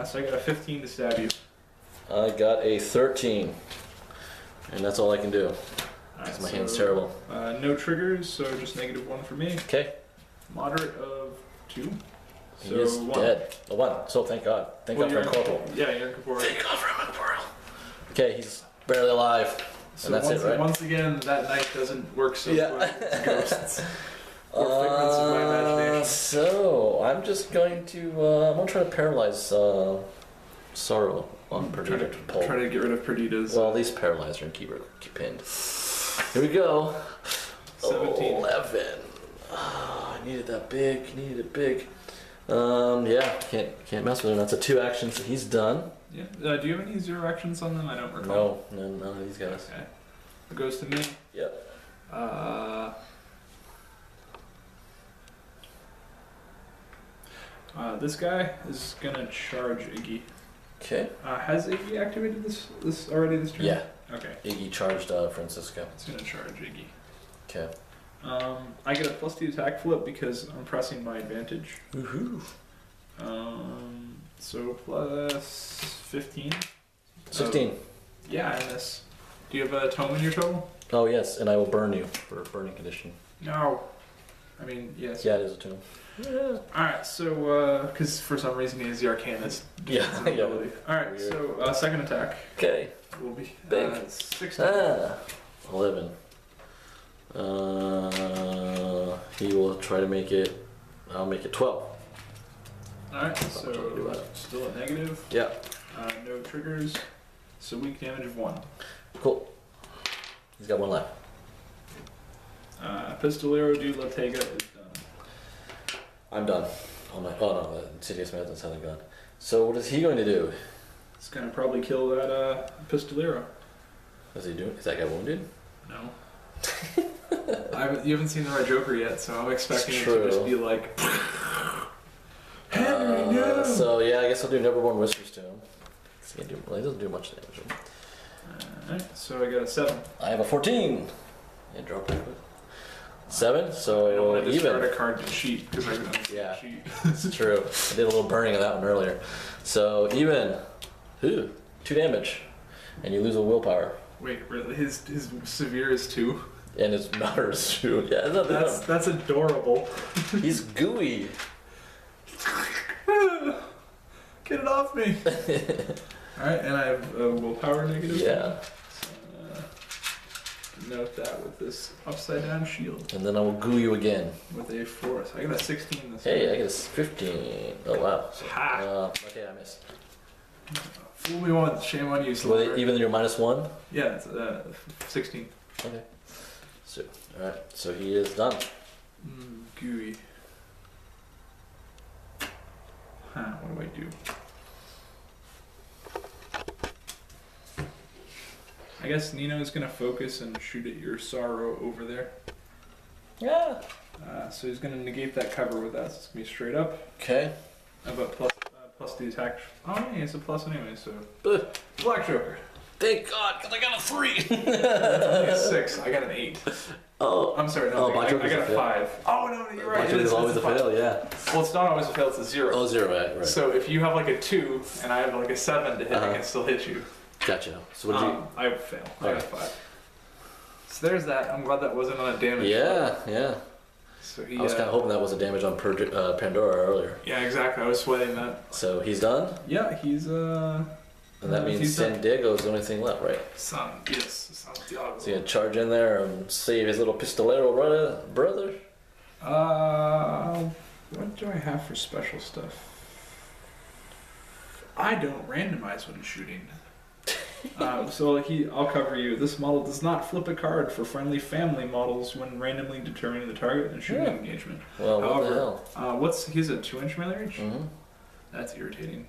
So I got a 15 to stab you. I got a 13. And that's all I can do. Alright, Because my hand's terrible. No triggers, so just -1 for me. Okay. Moderate of 2. He So is 1. dead. A 1. So thank God. Thank God for a corporal. Yeah, you're corporal. Thank God for a corporal. Okay, he's barely alive. So And that's once, it, right? once again, that knife doesn't work so Yeah. well with ghosts. Or figments of my imagination. So I'm just going to I'm gonna try to paralyze Sorrow on Perdita. Try to get rid of Perdita's. Well, at least paralyze her and keep her pinned. Here we go. 17. 11. Oh, I needed that big. Needed it big. Yeah, can't mess with him. That's a 2 actions. So he's done. Yeah. Do you have any 0 actions on them? I don't recall. No, none of these guys. Okay. It goes to me. Yep. This guy is gonna charge Iggy. Okay. Has Iggy activated this already this turn? Yeah. Okay. Iggy charged Francisco. It's gonna charge Iggy. Okay. I get a +2 attack flip because I'm pressing my advantage. Woohoo. So plus 15. 16. Yeah, I miss. Do you have a tome in your total? Oh yes, and I will burn you for a burning condition. No. I mean, yes. Yeah, it is a tomb. Yeah. Alright, so, because for some reason he has the Arcanist. Yeah, yeah. Alright, Weird. so, second attack Okay. will be Big. 16. 11. He will try to make it. I'll make it 12. Alright, I'll try to do so, that. still a negative. Yeah. No triggers. So, weak damage of 1. Cool. He's got 1 left. Pistolero de La Tega is done. I'm done. Oh no, Insidious Methods hasn't gone. So what is he going to do? It's gonna probably kill that Pistolero. What's he doing? Is that guy wounded? No. You haven't seen the right Joker yet, so I'm expecting it True. to just be like. Henry, no! So yeah, I guess I'll do Neverborn Whispers to him. He doesn't do much damage. Alright, so I got a 7. I have a 14. Yeah, drop that quick. 7, I so wanted to discard a even. card to cheat because I don't Yeah. cheat. It's true. I did a little burning of that one earlier. So even. Ooh, 2 damage. And you lose a willpower. Wait, really? His severe is 2? And his matters too. Yeah, it's not bad. That's adorable. He's gooey. Get it off me! Alright, and I have a willpower negative. Yeah. So, note that with this upside down shield. And then I will goo you again. With a 4. So I got a 16 this Hey, time. I get a 15. Oh wow. So, Ha! okay, I missed. Fool me once, shame on you, So Slaughter. even though you're -1? Yeah, it's 16. Okay. So, alright, so he is done. Gooey. What do? I guess Nino's gonna focus and shoot at your Sorrow over there. Yeah. So he's gonna negate that cover with that. So it's gonna be straight up. Okay. But plus the attack. Oh yeah, it's a plus anyway. So Ugh. Black Joker. Thank God, because I got a 3. That's only a 6. I got an 8. Oh. I'm sorry. No, Oh, Black I Joker's got a a fail. 5. Oh no, you're right. Black it Joker's is, always it's a fail, 5. yeah. Well, it's not always a fail. It's a 0. Oh, 0, right. So if you have like a 2 and I have like a 7 to hit, I can still hit you. Gotcha. So what did you... I fail. I got Alright. a 5. So there's that. I'm glad that wasn't on a damage. Yeah, yeah. So he, I was kind of hoping that was a damage on Pandora earlier. Yeah, exactly. I was sweating that. So he's done? Yeah, he's And that means San Diego's the only thing left, right? Santiago. So you gonna charge in there and save his little pistolero brother? What do I have for special stuff? I don't randomize when shooting. So I'll cover you. This model does not flip a card for friendly family models when randomly determining the target and shooting engagement. Well, what However, the hell? He's a 2-inch melee range? Mm-hmm. That's irritating.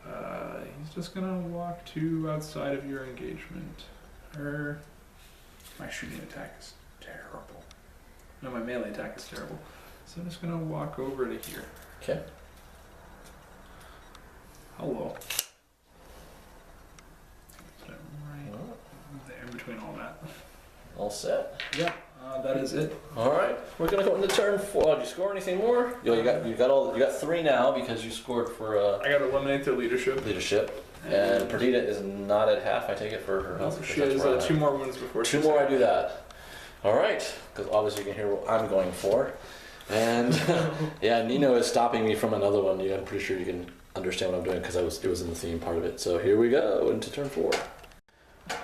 He's just gonna walk 2 outside of your engagement. My shooting attack is terrible. No, my melee attack is terrible. So I'm just gonna walk over to here. Okay. Hello. Put it right there in between all that. All set. Yeah, that is it. All right, we're gonna go into turn 4. Did you score anything more? Yo, you got 3 now because you scored for I got to eliminate their leadership. And Perdita is not at half. I take it for her health. She has 2 more wounds before. 2 more. I do that. All right, because obviously you can hear what I'm going for. And yeah, Nino is stopping me from another one. I'm pretty sure you can understand what I'm doing because it was in the theme part of it. So here we go into turn 4.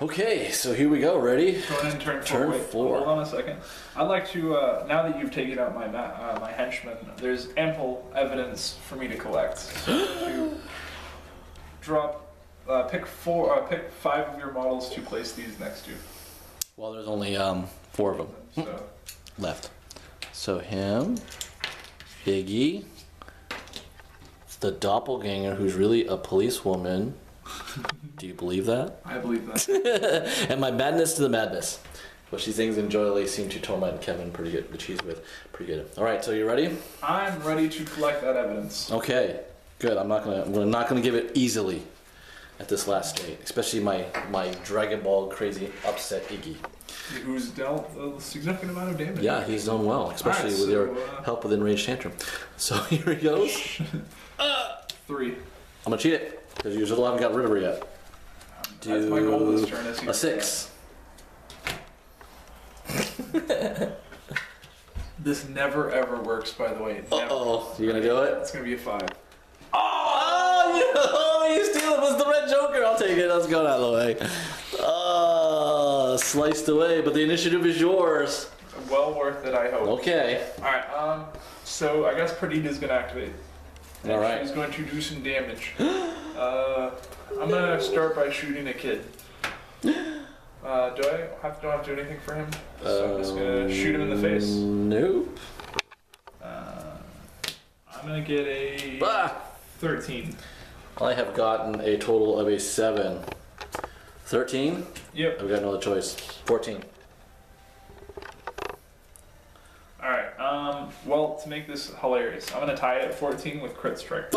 Okay, so here we go. Ready? Go ahead and turn 4. Turn Wait, 4. Hold on a second. I'd like to, now that you've taken out my henchman, there's ample evidence for me to collect. So to drop, pick 5 of your models to place these next to. Well, there's only 4 of them So left. So him, Iggy, the doppelganger who's really a policewoman. Do you believe that? I believe that. And my madness to the madness. What she sings in Joy seem to torment Kevin pretty good, but she's with pretty good. All right, so you ready? I'm ready to collect that evidence. Okay, good. I'm not gonna give it easily at this last state, especially my Dragon Ball crazy upset Iggy. Who's dealt a significant amount of damage. Yeah, he's done well, especially with your help with Enraged Tantrum. So here he goes. 3. I'm gonna cheat it because you still haven't got rid of her yet. That's my goal this turn. A 6. This never ever works, by the way. Uh-oh, you gonna do it? It's gonna be a 5. Oh, you steal it. Was the red Joker? I'll take it. Let's go out of the way. Sliced away, but the initiative is yours. Well worth it, I hope. Okay. Alright, so I guess Perdita's gonna activate. And All right. she's going to do some damage. I'm gonna start by shooting a kid. Do I have to do anything for him? So I'm just gonna shoot him in the face. Nope. I'm gonna get a 13. I have gotten a total of a 7. 13? Yep. I've got another choice. 14. Alright, well, to make this hilarious, I'm gonna tie it at 14 with crit strike.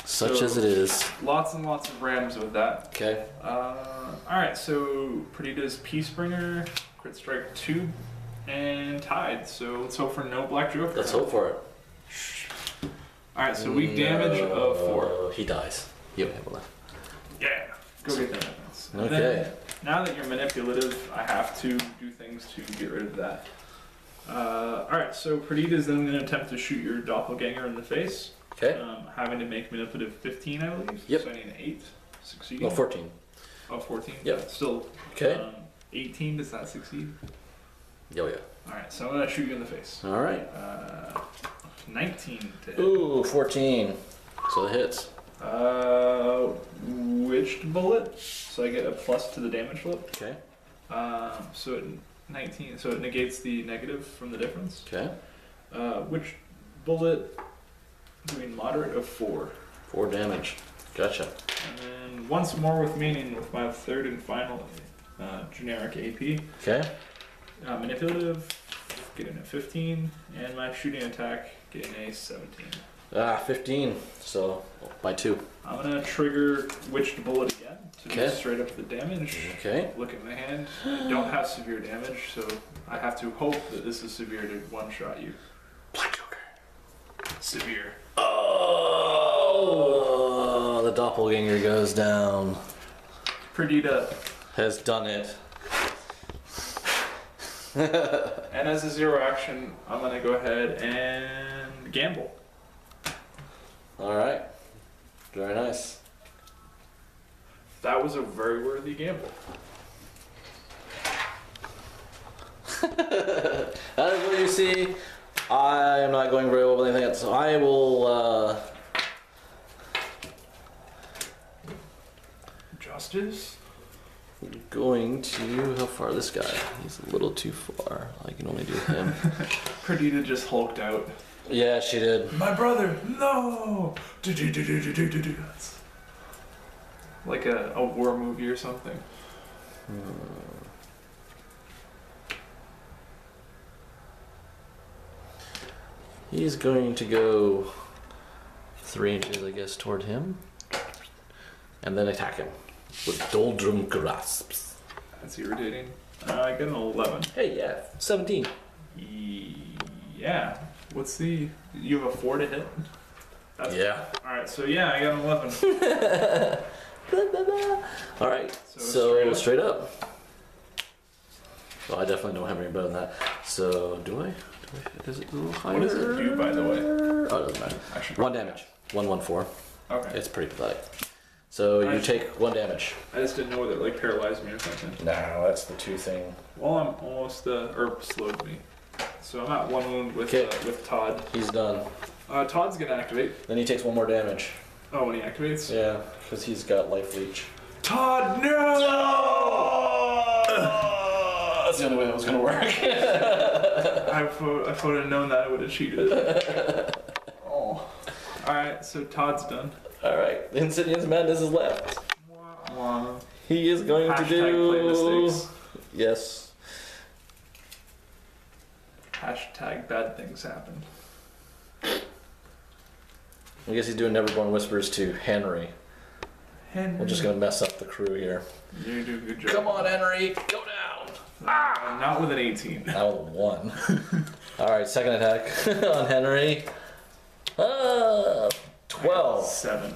Such So- as it is. Lots and lots of rams with that. Okay. Alright, so Perdita's Peacebringer, crit strike 2, and tied. So let's hope for no Black Joker. Let's hope for it. Alright, so weak damage of 4. He dies. You have left. Yeah, go get that evidence. And Okay. then, now that you're manipulative, I have to do things to get rid of that. Alright, so Perdita is then going to attempt to shoot your doppelganger in the face. Okay. Having to make manipulative 15, I believe. Yep. So I need an 8. Succeeding. Oh, 14. Oh, 14? Yep. Still. Okay. 18, does that succeed? Oh, yeah. Alright, so I'm going to shoot you in the face. All right. 19 to hit. Ooh, 14. So it hits. Witched bullet, so I get a plus to the damage flip. Okay. So it 19, so it negates the negative from the difference. Okay. Witched bullet doing moderate of 4. 4 damage. Gotcha. And then once more with meaning with my third and final generic AP. Okay. Manipulative, getting a 15, and my shooting attack getting a 17. 15. So by 2. I'm gonna trigger Witched Bullet again to do Okay. straight up the damage. Okay. Look at my hand. I don't have severe damage, so I have to hope that this is severe to one-shot you. Black Joker. Severe. Oh, the doppelganger goes down. Perdita. Has done it. And as a 0 action, I'm gonna go ahead and gamble. All right. Very nice. That was a very worthy gamble. That is what you see. I am not going very well with anything else, so I will. Justice? Going to how far this guy? He's a little too far. I can only do him. Perdita just hulked out. Yeah, she did. My brother, no! It's like a war movie or something. He's going to go 3 inches, I guess, toward him, and then attack him with doldrum grasps. That's irritating. I get an 11. Hey, yeah, 17. Yeah. What's the... You have a 4 to hit? Yeah. Alright, so yeah, I got an 11. Alright, so straight up. Well, I definitely don't have any better than that. So, do I? Is it a little higher? What does it do, by the way? Oh, it doesn't matter. I should 1 damage. 114. Okay. It's pretty pathetic. So you take 1 damage. I just didn't know whether it like paralyzed me or something. No, that's the 2 thing. Well, I'm almost, or slowed me. So I'm at 1 wound with Todd. He's done. Todd's gonna activate. Then he takes 1 more damage. Oh, when he activates? Yeah, because he's got life leech. Todd, no! That's the only way that was gonna work. If I would have known that, I would have cheated. Oh. Alright, so Todd's done. Alright, Insidious Madness is left. Wow. He is going to do... Play mistakes. Yes. Hashtag bad things happen. I guess he's doing Neverborn Whispers to Henry. We're just gonna mess up the crew here. You do a good job. Come on, Henry, go down! Not with an 18. That was a 1. Alright, second attack on Henry. 12. 7.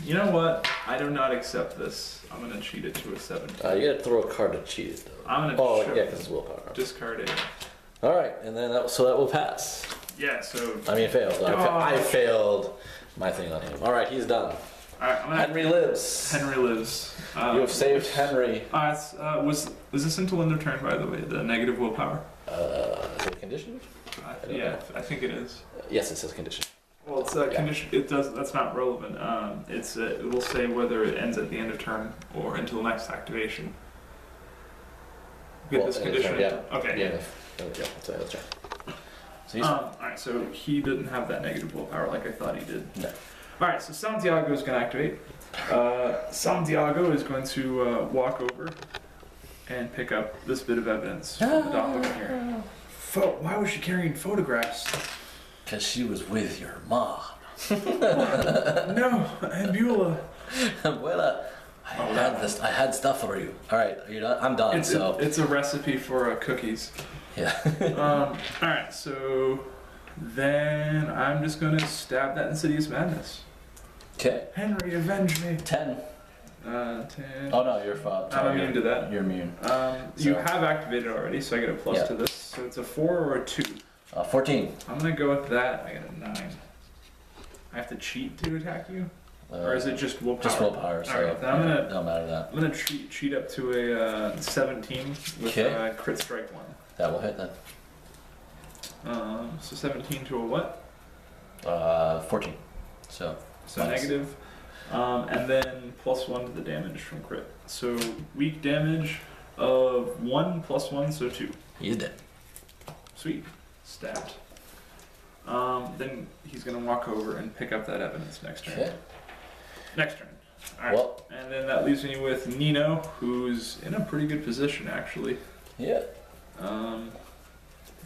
You know what? I do not accept this. I'm gonna cheat it to a 7. You gotta throw a card to cheat it though. I'm gonna yeah, because it's willpower. discard it. Alright, and then that will pass. Yeah, so... I mean, it failed. I failed my thing on him. Alright, he's done. Alright, Henry lives. Henry lives. You have saved Henry. Was this until end of turn, by the way, the negative willpower? Is it conditioned? Yeah, I think it is. Yes, it says conditioned. Well, it's condition. It does. That's not relevant. It will say whether it ends at the end of turn or until next activation. Get this condition. Yeah. Okay. Yeah. Let's try. So Alright, so he didn't have that negative willpower like I thought he did. No. Alright, so Santiago is going to activate. Santiago is going to walk over and pick up this bit of evidence from the doppelganger. Why was she carrying photographs? Because she was with your mom. No, and Beulah. Well, I had stuff for you. All right, are you done? I'm done. It's a recipe for cookies. Yeah. All right, so then I'm just gonna stab that Insidious Madness. Okay. Henry, avenge me. 10. 10. Oh no, you're fine. I'm immune to that. You're immune. You have activated already, so I get a plus to this. So it's a 4 or a 2. 14. I'm gonna go with that. I get a 9. I have to cheat to attack you, or is it just willpower? Just willpower. So Alright, then I'm gonna. Don't matter that. I'm gonna cheat up to a 17 with a crit strike 1. That will hit then. So 17 to a what? 14. So minus. Negative. And then +1 to the damage from crit. So weak damage of 1 + 1, so 2. He's dead. Sweet. Stabbed. Then he's gonna walk over and pick up that evidence next turn. Okay. Next turn. Alright. Well, and then that leaves me with Nino, who's in a pretty good position actually. yeah.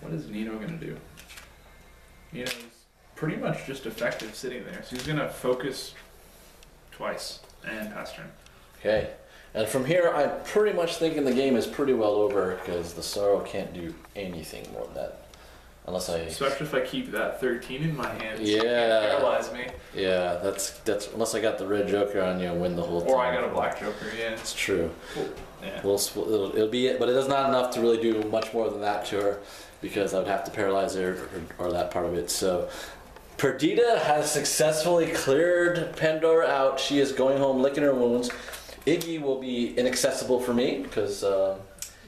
What is Nino gonna do? Nino's pretty much just effective sitting there. So he's gonna focus twice and pass turn. Okay. And from here, I'm pretty much thinking the game is pretty well over because the Sorrow can't do anything more than that. Unless I... Especially if I keep that 13 in my hands. Yeah. You can't paralyze me. Yeah, that's unless I got the red joker on you and win the whole time. Or I got a black joker, yeah. It's true. Yeah. It'll be it, but it is not enough to really do much more than that to her because I would have to paralyze her or that part of it. So Perdita has successfully cleared Pandora out. She is going home licking her wounds. Iggy will be inaccessible for me because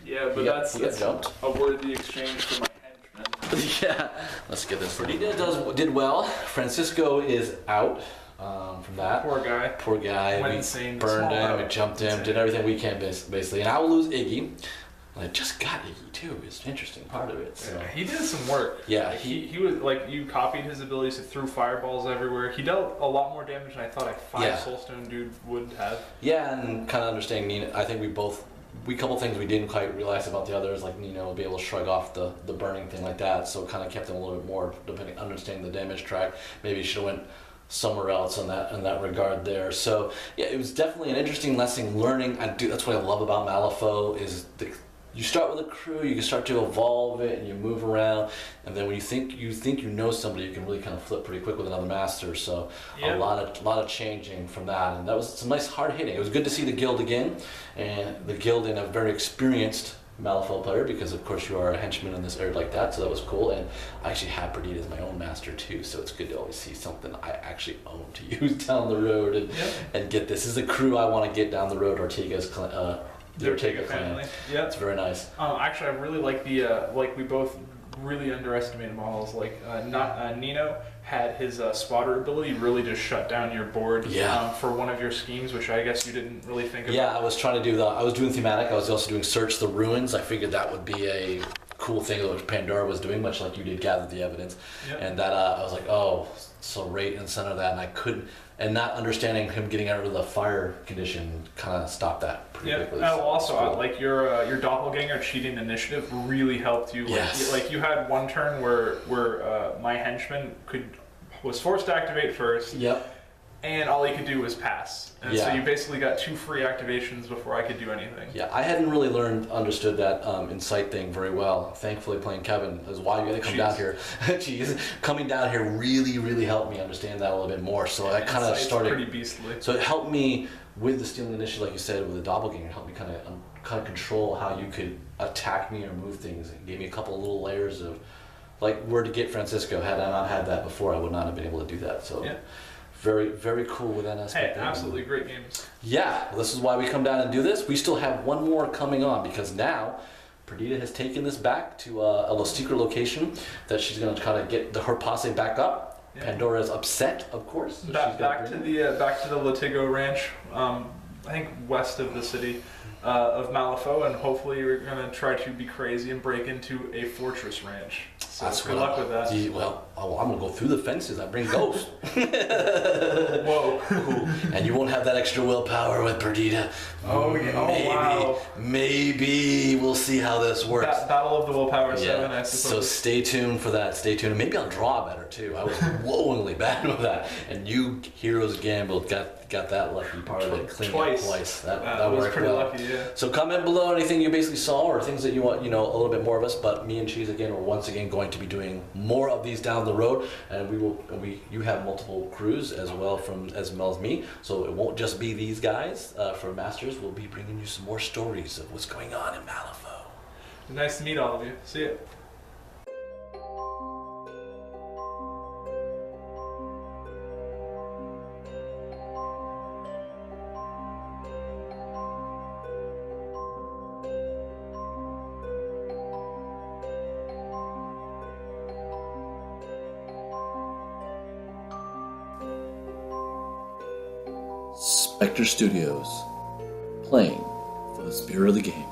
yeah, but he got jumped. a worthy exchange for my henchman. Yeah, let's get this. Perdita did well. Francisco is out from that. Poor guy. Poor guy. Went We insane. burned Small him, out. we jumped him, did everything we can basically. And I will lose Iggy. And I just got Iggy too. It's an interesting part of it. So. Yeah, he did some work. Yeah, like he was like you copied his abilities. He threw fireballs everywhere. He dealt a lot more damage than I thought a 5 Soulstone dude would have. Yeah, and kind of understanding Nino. I think we couple things we didn't quite realize about the others, like Nino will be able to shrug off the burning thing like that. So kind of kept him a little bit more understanding the damage track. Maybe he should have went somewhere else in that regard there. So yeah, it was definitely an interesting lesson learning. That's what I love about Malifaux is you start with a crew, you can start to evolve it, and you move around, and then when you think you know somebody, you can really kind of flip pretty quick with another master. So a lot of changing from that, and that was some nice hard hitting. It was good to see the guild again, and the guild in a very experienced Malifaux player, because of course you are a henchman in this area like that, so that was cool. And I actually have Perdita as my own master too, so it's good to always see something I actually own to use down the road and get this. This is a crew I want to get down the road. Ortega's the Ortega family. Yeah, it's very nice. Actually, I really like the we both really underestimated models. Like Nino had his spotter ability really just shut down your board for one of your schemes, which I guess you didn't really think about. Yeah, I was trying to do I was doing thematic. I was also doing search the ruins. I figured that would be a cool thing that Pandora was doing, much like you did gather the evidence. Yep. And that I was like, oh, so right in the center of that, and I couldn't. And not understanding him getting out of the fire condition kind of stopped that pretty quickly. Yeah. Also, cool. Like your doppelganger cheating initiative really helped you. Like you had one turn where my henchman was forced to activate first. Yep. And all he could do was pass. And so you basically got 2 free activations before I could do anything. Yeah, I hadn't really understood that insight thing very well. Thankfully, playing Kevin is why you got to come down here. Jeez, coming down here really helped me understand that a little bit more. So I kind of started. Pretty beastly. So it helped me with the stealing initiative, like you said, with the doppelganger. It helped me kind of control how you could attack me or move things. It gave me a couple of little layers of, like, where to get Francisco. Had I not had that before, I would not have been able to do that. So. Yeah. Very cool with that aspect. Hey, absolutely great games. Yeah, well, this is why we come down and do this. We still have one more coming on because now Perdita has taken this back to a secret location that she's going to try to get her posse back up. Yeah. Pandora is upset, of course. So back to the Latigo Ranch, I think west of the city of Malifaux, and hopefully we're going to try to be crazy and break into a fortress ranch. So good luck with that. Well, I'm going to go through the fences. I bring ghosts. Whoa. And you won't have that extra willpower with Perdita. Oh, yeah. Wow. Maybe we'll see how this works. Battle of the Willpower 7, I suppose. So stay tuned for that. Stay tuned. And maybe I'll draw better, too. I was glowingly bad with that. And you, Heroes Gambled, got that lucky part of it cleaned up twice. That was worked pretty well. Lucky, yeah. So comment below anything you basically saw or things that you want, a little bit more of us. But me and Cheese again are once again going to be doing more of these down the road, and you have multiple crews as well as me. So it won't just be these guys for Masters. We'll be bringing you some more stories of what's going on in Malifaux. Nice to meet all of you. See ya. Spectre Studios, playing for the spirit of the game.